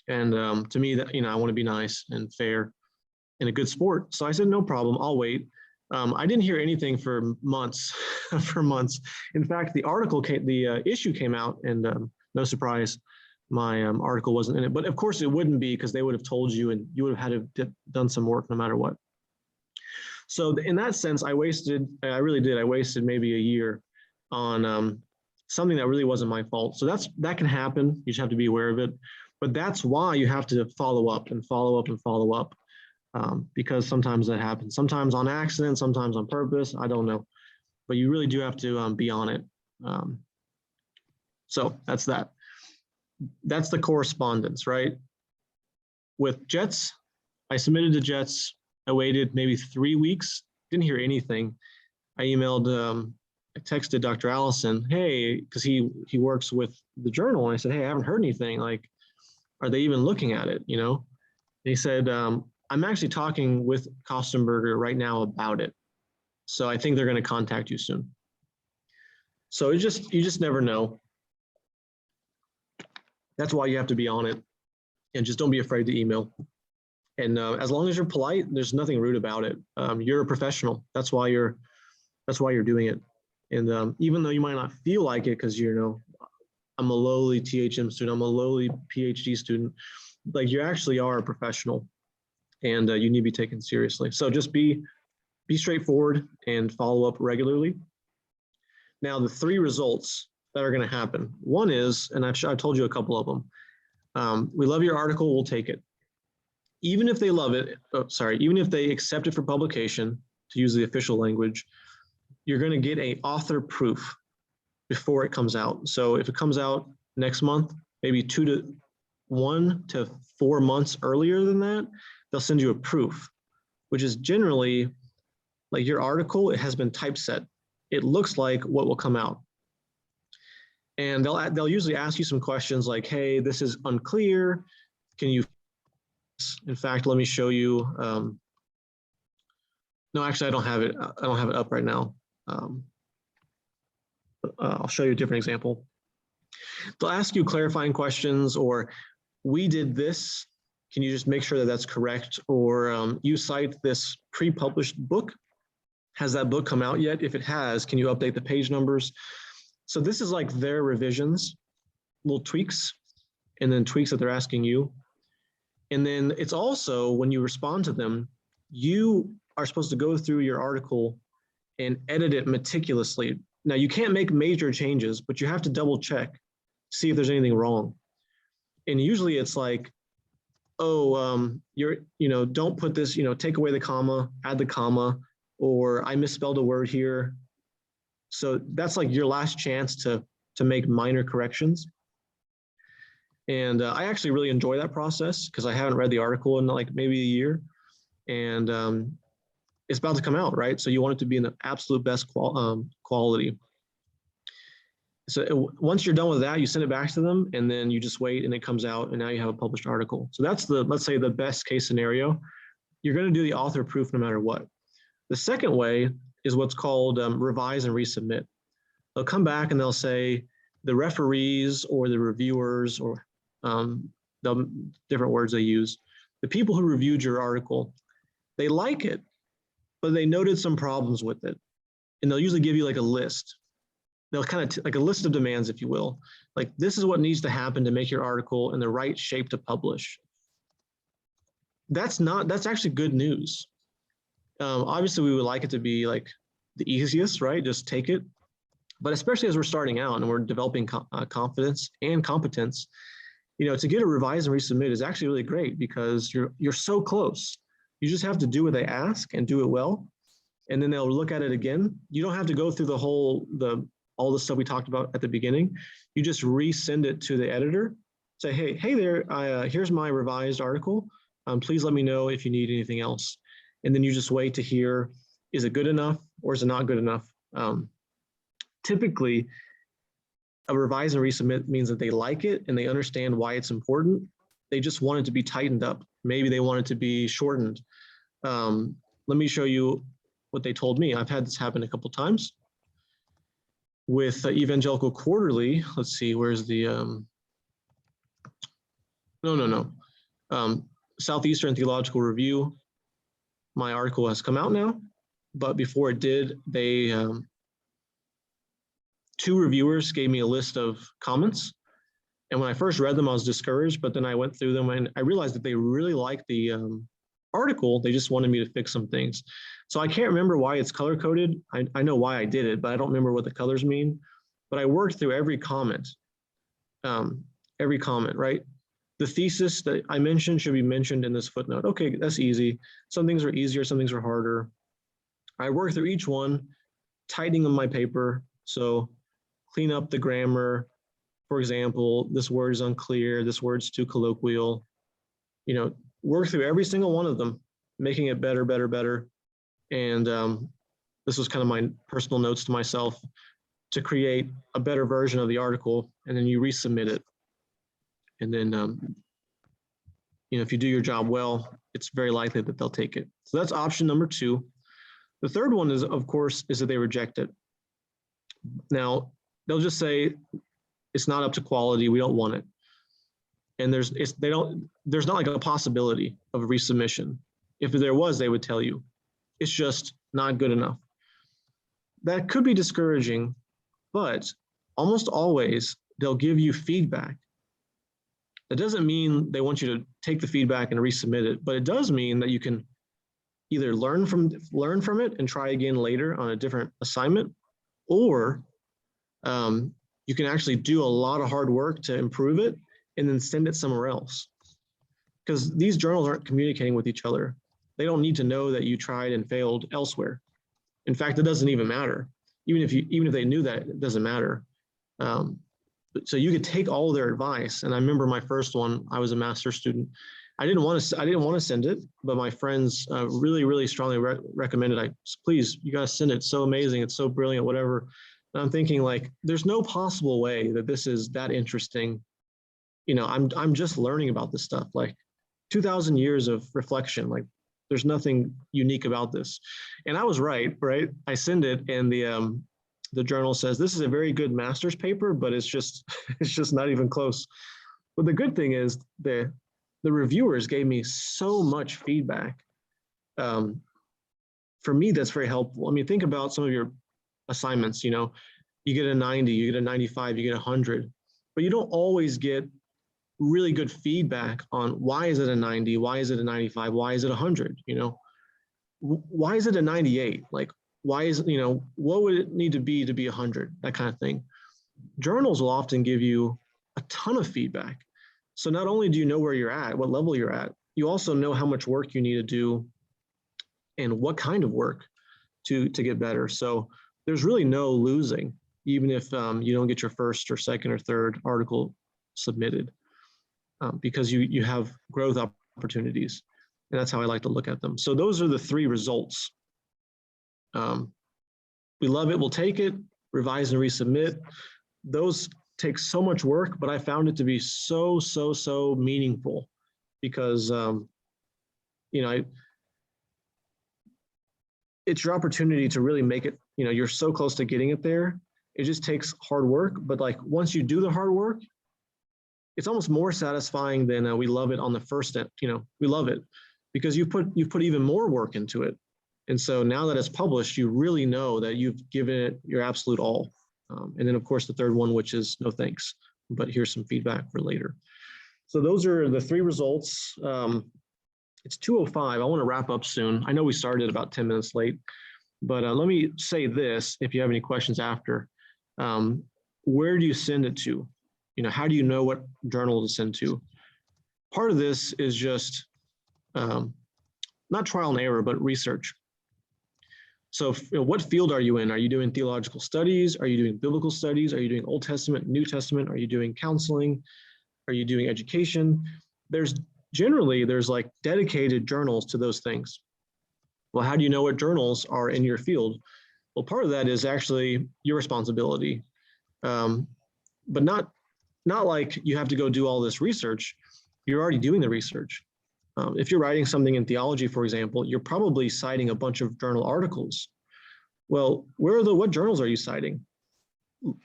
And to me, that, I want to be nice and fair and a good sport. So I said, no problem, I'll wait. I didn't hear anything for months, for months. In fact, the issue came out, and no surprise, my article wasn't in it. But of course it wouldn't be, because they would have told you and you would have had to done some work no matter what. So in that sense, I really did. I wasted maybe a year on something that really wasn't my fault. So that can happen. You just have to be aware of it. But that's why you have to follow up and follow up and follow up. Because sometimes that happens, sometimes on accident, sometimes on purpose, I don't know, but you really do have to be on it. So that's that. That's the correspondence, right? With JETS, I submitted to JETS, I waited maybe 3 weeks, didn't hear anything. I emailed, I texted Dr. Allison, hey, because he works with the journal, and I said, hey, I haven't heard anything, like, are they even looking at it, And he said, I'm actually talking with Kostenberger right now about it. So I think they're going to contact you soon. So you just never know. That's why you have to be on it, and just don't be afraid to email. And as long as you're polite, there's nothing rude about it. You're a professional. That's why you're doing it. And even though you might not feel like it, because I'm a lowly THM student, I'm a lowly PhD student, like, you actually are a professional. And you need to be taken seriously. So just be straightforward and follow up regularly. Now, the 3 results that are going to happen. One is, and I've told you a couple of them. We love your article, we'll take it. Even if they love it, even if they accept it for publication, to use the official language, you're going to get an author proof before it comes out. So if it comes out next month, maybe 1 to 4 months earlier than that, they'll send you a proof, which is generally like your article, it has been typeset. It looks like what will come out. And they'll usually ask you some questions like, hey, this is unclear. Can you, in fact, let me show you. No, actually, I don't have it up right now. I'll show you a different example. They'll ask you clarifying questions, or we did this. Can you just make sure that that's correct? Or you cite this pre-published book. Has that book come out yet? If it has, can you update the page numbers? So this is like their revisions, little tweaks, and then tweaks that they're asking you. And then it's also, when you respond to them, you are supposed to go through your article and edit it meticulously. Now, you can't make major changes, but you have to double check, see if there's anything wrong. And usually it's like, oh, don't put this, take away the comma, add the comma, or I misspelled a word here. So that's like your last chance to make minor corrections. And I actually really enjoy that process, because I haven't read the article in like maybe a year, and it's about to come out, right? So you want it to be in the absolute best quality. So once you're done with that, you send it back to them, and then you just wait, and it comes out, and now you have a published article. So that's let's say the best case scenario. You're going to do the author proof no matter what. The second way is what's called revise and resubmit. They'll come back and they'll say the referees or the reviewers, or the different words they use, the people who reviewed your article, they like it, but they noted some problems with it. And they'll usually give you like a list. They'll kind of like a list of demands, if you will. Like, this is what needs to happen to make your article in the right shape to publish. That's actually good news. Obviously, we would like it to be like the easiest, right? Just take it. But especially as we're starting out and we're developing confidence and competence, to get a revise and resubmit is actually really great because you're so close. You just have to do what they ask and do it well, and then they'll look at it again. You don't have to go through all the stuff we talked about at the beginning. You just resend it to the editor. Say, hey there, here's my revised article. Please let me know if you need anything else. And then you just wait to hear, is it good enough or is it not good enough? Typically, a revise and resubmit means that they like it and they understand why it's important. They just want it to be tightened up. Maybe they want it to be shortened. Let me show you what they told me. I've had this happen a couple times. With Evangelical Quarterly, let's see, where's the, Southeastern Theological Review. My article has come out now, but before it did, they, 2 reviewers gave me a list of comments. And when I first read them, I was discouraged, but then I went through them and I realized that they really liked the article. They just wanted me to fix some things. So I can't remember why it's color coded. I know why I did it, but I don't remember what the colors mean. But I worked through every comment, right? The thesis that I mentioned should be mentioned in this footnote. Okay, that's easy. Some things are easier, some things are harder. I worked through each one, tightening on my paper. So clean up the grammar. For example, this word is unclear, this word's too colloquial. Work through every single one of them, making it better, better, better. And this was kind of my personal notes to myself to create a better version of the article, and then you resubmit it. And then, if you do your job well, it's very likely that they'll take it. So that's option number 2. The third one is, of course, is that they reject it. Now, they'll just say, it's not up to quality, we don't want it. And there's not like a possibility of a resubmission. If there was, they would tell you. It's just not good enough. That could be discouraging, but almost always they'll give you feedback. That doesn't mean they want you to take the feedback and resubmit it, but it does mean that you can either learn from it and try again later on a different assignment, or you can actually do a lot of hard work to improve it and then send it somewhere else. Because these journals aren't communicating with each other. They don't need to know that you tried and failed elsewhere. In fact, it doesn't even matter. Even if they knew that, it doesn't matter. So you could take all their advice. And I remember my first one, I was a master's student. I didn't want to send it, but my friends really, really strongly recommended, please, you guys send it. It's so amazing. It's so brilliant, whatever. And I'm thinking, like, there's no possible way that this is that interesting. I'm just learning about this stuff, like 2,000 years of reflection. Like, there's nothing unique about this. And I was right? I send it, and the journal says, this is a very good master's paper, but it's just not even close. But the good thing is the reviewers gave me so much feedback. For me, that's very helpful. I mean, think about some of your assignments, you get a 90, you get a 95, you get 100, but you don't always get really good feedback on why is it a 90, why is it a 95, why is it 100, why is it a 98? Like, why is it, what would it need to be 100, that kind of thing. Journals will often give you a ton of feedback. So not only do you know where you're at, what level you're at, you also know how much work you need to do and what kind of work to get better. So there's really no losing, even if you don't get your first or second or third article submitted, because you have growth opportunities. And that's how I like to look at them. So those are the 3 results. We love it, we'll take it, revise and resubmit. Those take so much work, but I found it to be so meaningful because, it's your opportunity to really make it, you're so close to getting it there. It just takes hard work, but like once you do the hard work, it's almost more satisfying than we love it on the first step. We love it because you've put even more work into it. And so now that it's published, you really know that you've given it your absolute all. And then of course the third one, which is no thanks, but here's some feedback for later. So those are the 3 results. It's 2:05. I want to wrap up soon. I know we started about 10 minutes late, but let me say this, if you have any questions after. Where do you send it to? How do you know what journal to send to? Part of this is just not trial and error, but research. So what field are you in? Are you doing theological studies? Are you doing biblical studies? Are you doing Old Testament, New Testament? Are you doing counseling? Are you doing education? There's like dedicated journals to those things. Well, how do you know what journals are in your field? Well, part of that is actually your responsibility, but not like you have to go do all this research. You're already doing the research. If you're writing something in theology, for example, you're probably citing a bunch of journal articles. Well, what journals are you citing?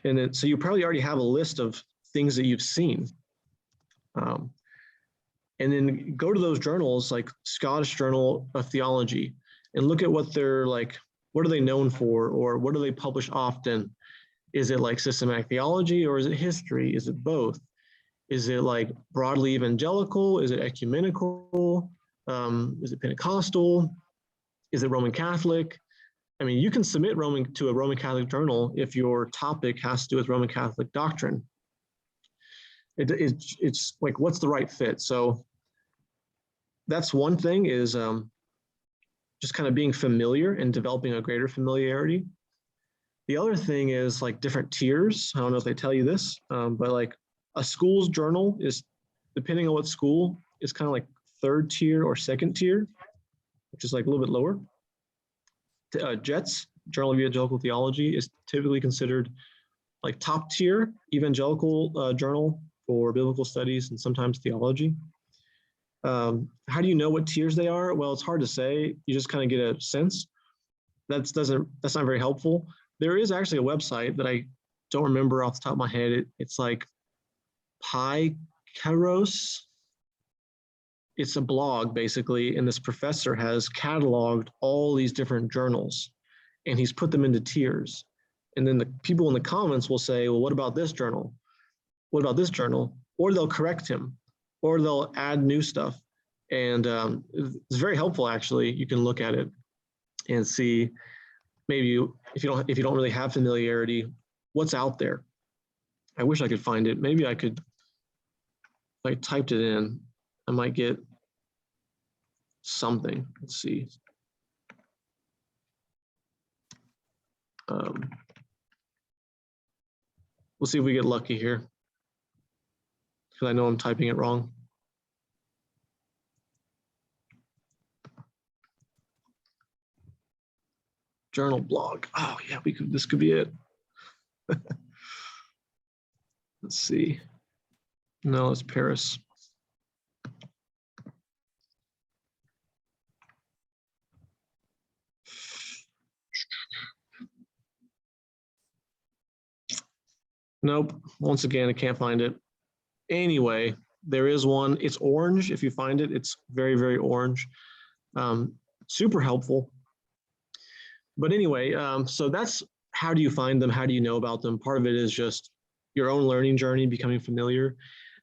And so you probably already have a list of things that you've seen. And then go to those journals like Scottish Journal of Theology and look at what they're like, what are they known for, or what do they publish often? Is it like systematic theology, or is it history? Is it both? Is it like broadly evangelical? Is it ecumenical? Is it Pentecostal? Is it Roman Catholic? I mean, you can submit to a Roman Catholic journal if your topic has to do with Roman Catholic doctrine. It's like, what's the right fit? So that's one thing, is just kind of being familiar and developing a greater familiarity. The other thing is like different tiers. I don't know if they tell you this, but like a school's journal is, depending on what school, is kind of like 3rd tier or 2nd tier, which is like a little bit lower. JETS, Journal of Evangelical Theology, is typically considered like top tier evangelical journal for biblical studies and sometimes theology. How do you know what tiers they are? Well, it's hard to say. You just kind of get a sense. That's not very helpful. There is actually a website that I don't remember off the top of my head. It's like Kairos. It's a blog basically, and this professor has cataloged all these different journals, and he's put them into tiers. And then the people in the comments will say, well, what about this journal? What about this journal? Or they'll correct him, or they'll add new stuff. And it's very helpful, actually. You can look at it and see, maybe if you don't really have familiarity, what's out there. I wish I could find it. Maybe I could, if I typed it in, I might get something. Let's see. We'll see if we get lucky here, because I know I'm typing it wrong. Journal blog. Oh yeah, this could be it. Let's see. No, it's Paris. Nope. Once again, I can't find it. Anyway, there is one. It's orange. If you find it, it's very, very orange. Super helpful. But anyway, so that's, how do you find them? How do you know about them? Part of it is just your own learning journey, becoming familiar.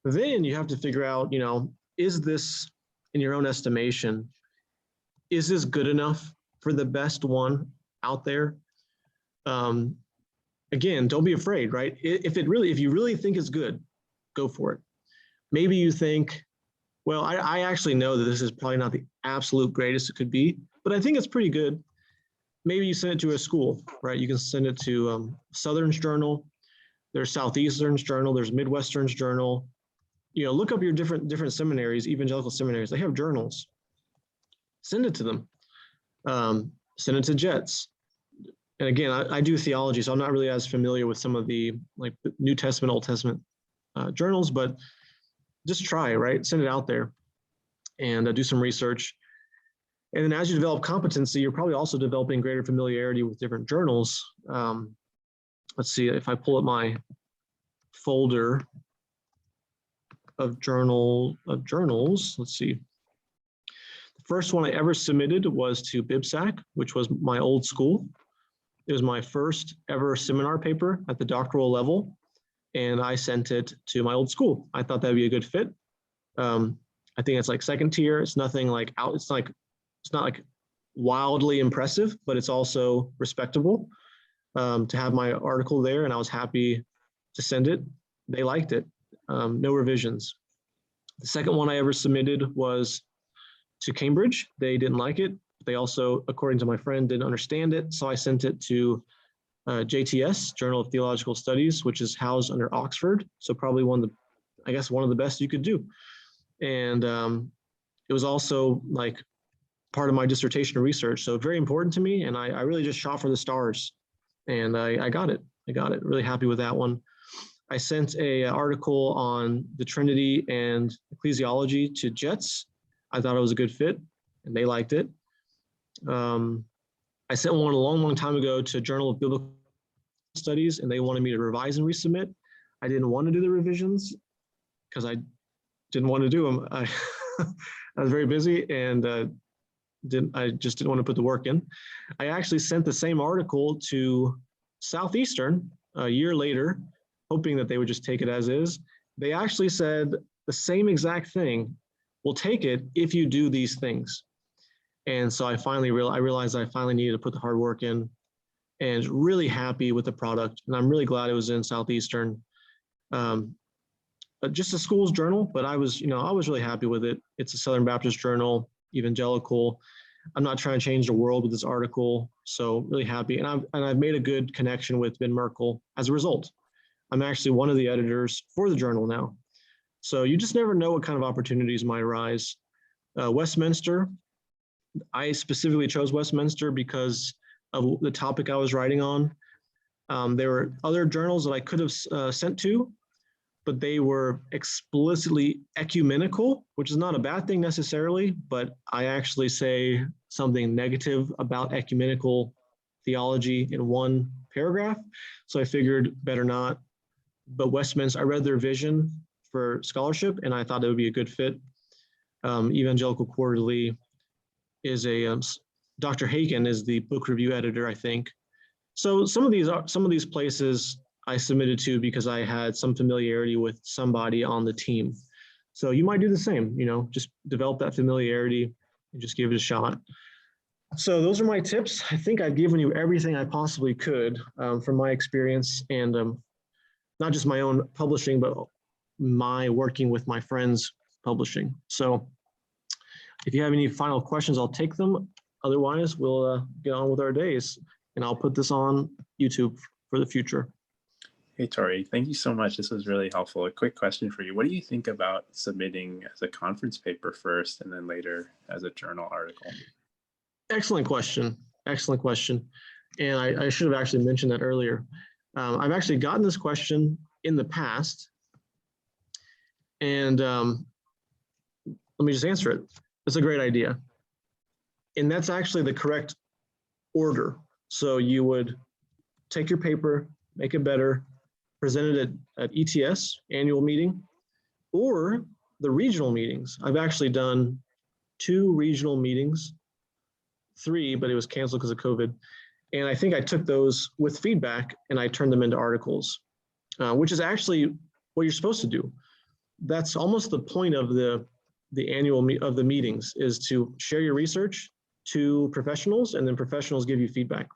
Then you have to figure out, is this, in your own estimation, is this good enough for the best one out there? Again, don't be afraid, right? If you really think it's good, go for it. Maybe you think, well, I actually know that this is probably not the absolute greatest it could be, but I think it's pretty good. Maybe you send it to a school, right? You can send it to Southern's Journal, there's Southeastern's Journal, there's Midwestern's Journal. Look up your different seminaries, evangelical seminaries. They have journals. Send it to them. Send it to JETS. And again, I do theology, so I'm not really as familiar with some of the like New Testament, Old Testament journals, but just try, right? Send it out there and do some research. And then as you develop competency, you're probably also developing greater familiarity with different journals. Let's see, if I pull up my folder of journals, let's see. The first one I ever submitted was to BibSac, which was my old school. It was my first ever seminar paper at the doctoral level, and I sent it to my old school. I thought that'd be a good fit. I think it's like second tier. It's nothing like out. It's not like wildly impressive, but it's also respectable to have my article there. And I was happy to send it. They liked it. No revisions. The second one I ever submitted was to Cambridge. They didn't like it. They also, according to my friend, didn't understand it. So I sent it to JTS, Journal of Theological Studies, which is housed under Oxford. So probably one of the best you could do. And it was also like part of my dissertation research. So very important to me. And I really just shot for the stars, and I got it. Really happy with that one. I sent a article on the Trinity and ecclesiology to JETS. I thought it was a good fit, and they liked it. I sent one a long time ago to Journal of Biblical Studies, and they wanted me to revise and resubmit. I didn't want to do the revisions because I didn't want to do them. I was very busy, and I just didn't want to put the work in. I actually sent the same article to Southeastern a year later, hoping that they would just take it as is. They actually said the same exact thing. We'll take it if you do these things. And so I realized I finally needed to put the hard work in, and really happy with the product. And I'm really glad it was in Southeastern. Just a school's journal, but I was really happy with it. It's a Southern Baptist journal, evangelical. I'm not trying to change the world with this article, so really happy. And I've made a good connection with Ben Merkel as a result. I'm actually one of the editors for the journal now. So you just never know what kind of opportunities might arise. Westminster, I specifically chose Westminster because of the topic I was writing on. There were other journals that I could have sent to, but they were explicitly ecumenical, which is not a bad thing necessarily, but I actually say something negative about ecumenical theology in one paragraph. So I figured better not. But Westminster, I read their vision for scholarship, and I thought it would be a good fit. Evangelical Quarterly is Dr. Haken is the book review editor, I think. So some of these places I submitted to because I had some familiarity with somebody on the team. So you might do the same, just develop that familiarity and just give it a shot. So those are my tips. I think I've given you everything I possibly could from my experience, and not just my own publishing, but my working with my friends publishing. So if you have any final questions, I'll take them. Otherwise, we'll get on with our days, and I'll put this on YouTube for the future. Hey, Tori, thank you so much. This was really helpful. A quick question for you. What do you think about submitting as a conference paper first and then later as a journal article? Excellent question. Excellent question. And I should have actually mentioned that earlier. I've actually gotten this question in the past, and let me just answer it. It's a great idea. And that's actually the correct order. So you would take your paper, make it better, present it at ETS, annual meeting, or the regional meetings. I've actually done 2 regional meetings, 3, but it was canceled because of COVID. And I think I took those with feedback and I turned them into articles, which is actually what you're supposed to do. That's almost the point of the annual meetings, is to share your research to professionals, and then professionals give you feedback.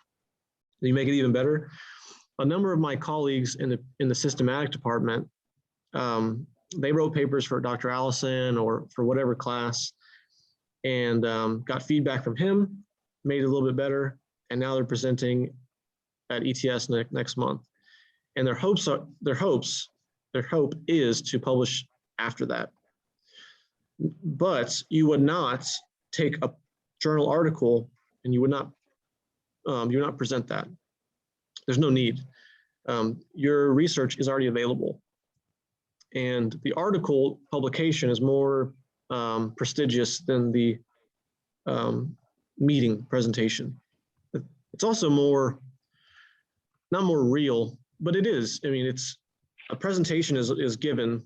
You make it even better. A number of my colleagues in the systematic department, they wrote papers for Dr. Allison or for whatever class, and got feedback from him, made it a little bit better, and now they're presenting at ETS next month. And their hope is to publish after that. But you would not take a journal article and you would not present that. There's no need. Your research is already available. And the article publication is more prestigious than the meeting presentation. It's also not more real, but it is. I mean, it's a presentation is given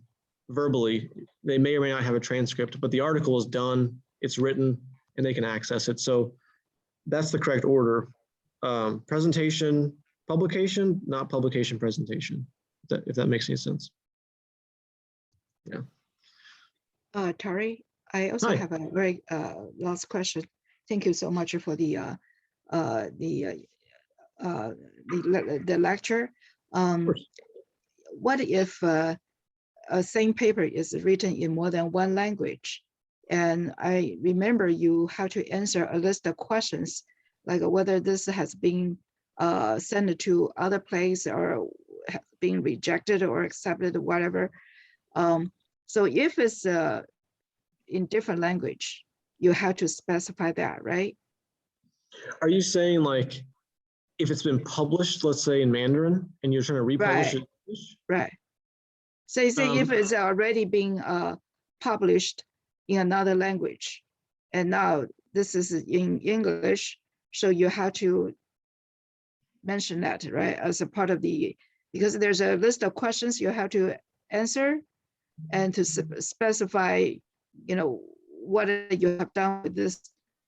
verbally. They may or may not have a transcript, but the article is done, it's written, and they can access it. So that's the correct order. Presentation, publication, not publication, presentation, if that makes any sense. Yeah. Tari, I also Hi. have a very last question. Thank you so much for the lecture. Of course. What if a same paper is written in more than one language? And I remember you have to answer a list of questions, like whether this has been sent to other place or being rejected or accepted, whatever. So if it's in different language, you have to specify that, right? Are you saying like if it's been published, let's say in Mandarin, and you're trying to republish Right. it in English? Right. So say if it's already been published in another language, and now this is in English, so you have to mention that, right, as a part of the, because there's a list of questions you have to answer and to specify, you know, what you have done with this,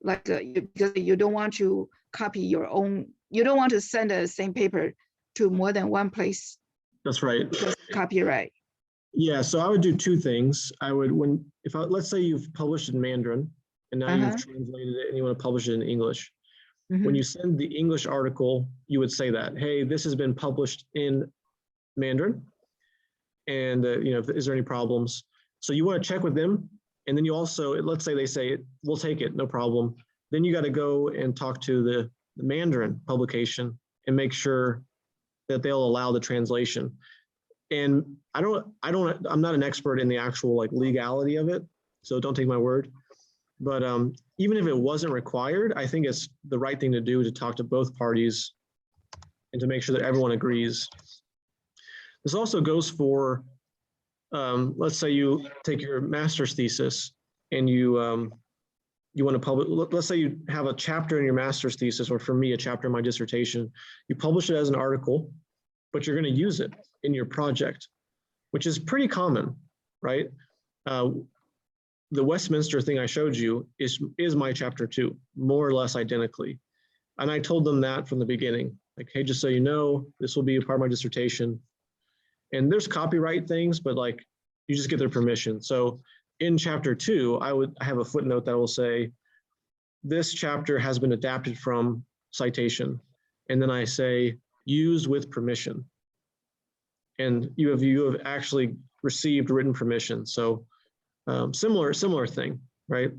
like because you don't want to copy your own, you don't want to send the same paper to more than one place That's right. because of copyright. Yeah, so I would do two things. I would, let's say you've published in Mandarin and now you've translated it and you want to publish it in English. When you send the English article, you would say that, hey, this has been published in Mandarin. And, is there any problems? So you want to check with them. And then you also, let's say they say, we'll take it, no problem. Then you got to go and talk to the Mandarin publication and make sure that they'll allow the translation. And I'm not an expert in the actual like legality of it, so don't take my word. But even if it wasn't required, I think it's the right thing to do to talk to both parties and to make sure that everyone agrees. This also goes for, let's say you take your master's thesis and you want to publish, let's say you have a chapter in your master's thesis, or for me, a chapter in my dissertation, you publish it as an article, but you're going to use it in your project, which is pretty common, right? The Westminster thing I showed you is my chapter 2, more or less identically. And I told them that from the beginning, like, hey, just so you know, this will be a part of my dissertation. And there's copyright things, but like, you just get their permission. So in chapter 2, I have a footnote that will say, this chapter has been adapted from citation. And then I say, used with permission. And you have actually received written permission. So similar thing, right?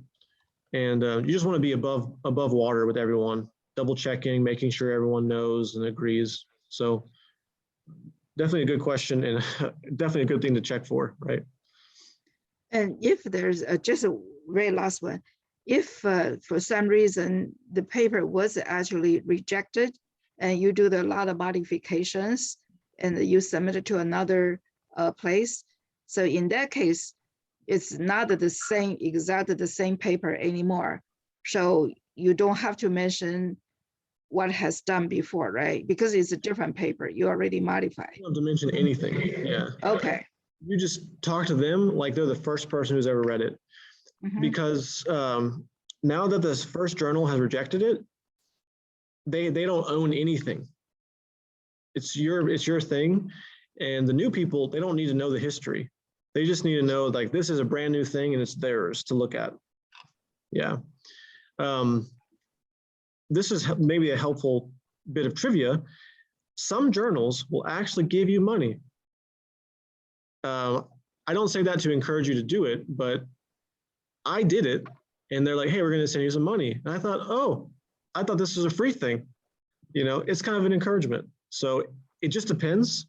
And you just want to be above water with everyone, double checking, making sure everyone knows and agrees. So definitely a good question and definitely a good thing to check for, right? And if there's just a very last one, if for some reason the paper was actually rejected and you do a lot of modifications and you submit it to another place, so in that case, it's not exactly the same paper anymore. So you don't have to mention what has done before, right? Because it's a different paper, you already modified. You don't have to mention anything, yeah. Okay. You just talk to them like they're the first person who's ever read it. Because now that this first journal has rejected it, they don't own anything. It's your thing. And the new people, they don't need to know the history. They just need to know like this is a brand new thing and it's theirs to look at. Yeah. This is maybe a helpful bit of trivia. Some journals will actually give you money. I don't say that to encourage you to do it, but I did it and they're like, hey, we're going to send you some money. And I thought, oh, I thought this was a free thing. It's kind of an encouragement. So it just depends.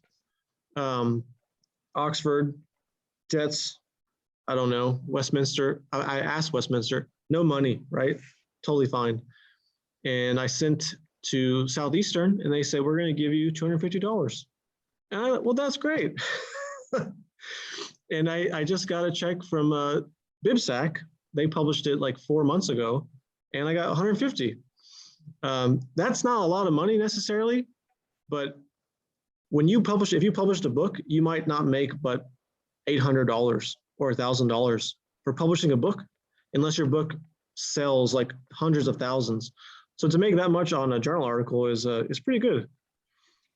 Oxford, Jets, I don't know, Westminster. I asked Westminster, no money, right? Totally fine. And I sent to Southeastern and they said, we're going to give you $250. And I thought, well, that's great. And I just got a check from BibSac. They published it like 4 months ago and I got 150. That's not a lot of money necessarily, but when you publish, if you published a book, you might not make but $800 or $1,000 for publishing a book, unless your book sells like hundreds of thousands. So to make that much on a journal article is pretty good.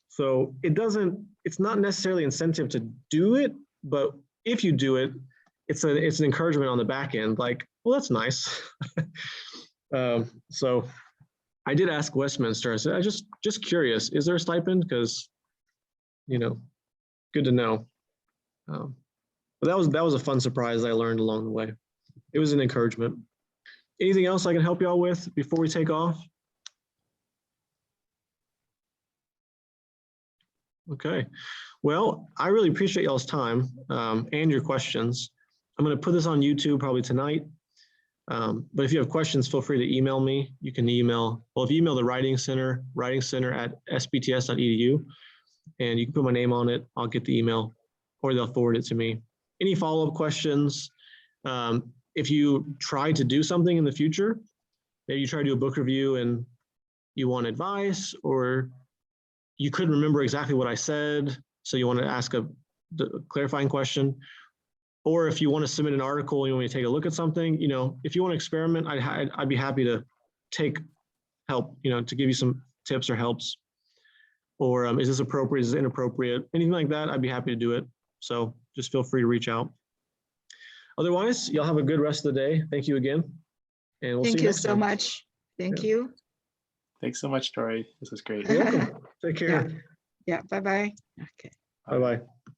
So it's not necessarily incentive to do it, but if you do it, it's an encouragement on the back end, like, well, that's nice. So I did ask Westminster. I said, I just curious, is there a stipend? Because, you know, good to know. But that was a fun surprise I learned along the way. It was an encouragement. Anything else I can help y'all with before we take off? Okay. Well, I really appreciate y'all's time and your questions. I'm going to put this on YouTube probably tonight. But if you have questions, feel free to email me. You can email, well, if you email the Writing Center at sbts.edu, and you can put my name on it, I'll get the email, or they'll forward it to me. Any follow-up questions? If you try to do something in the future, maybe you try to do a book review and you want advice, or you couldn't remember exactly what I said, so you want to ask a clarifying question, or if you want to submit an article and you want me to take a look at something, you know, if you want to experiment, I'd be happy to take help, you know, to give you some tips or helps. Or is this appropriate? Is it inappropriate? Anything like that, I'd be happy to do it. So just feel free to reach out. Otherwise, y'all have a good rest of the day. Thank you again. And we'll see you next time. Thank you so much. Thank you. Thanks so much, Tori. This was great. You're welcome. Take care. Yeah. Bye-bye. Okay. Bye-bye.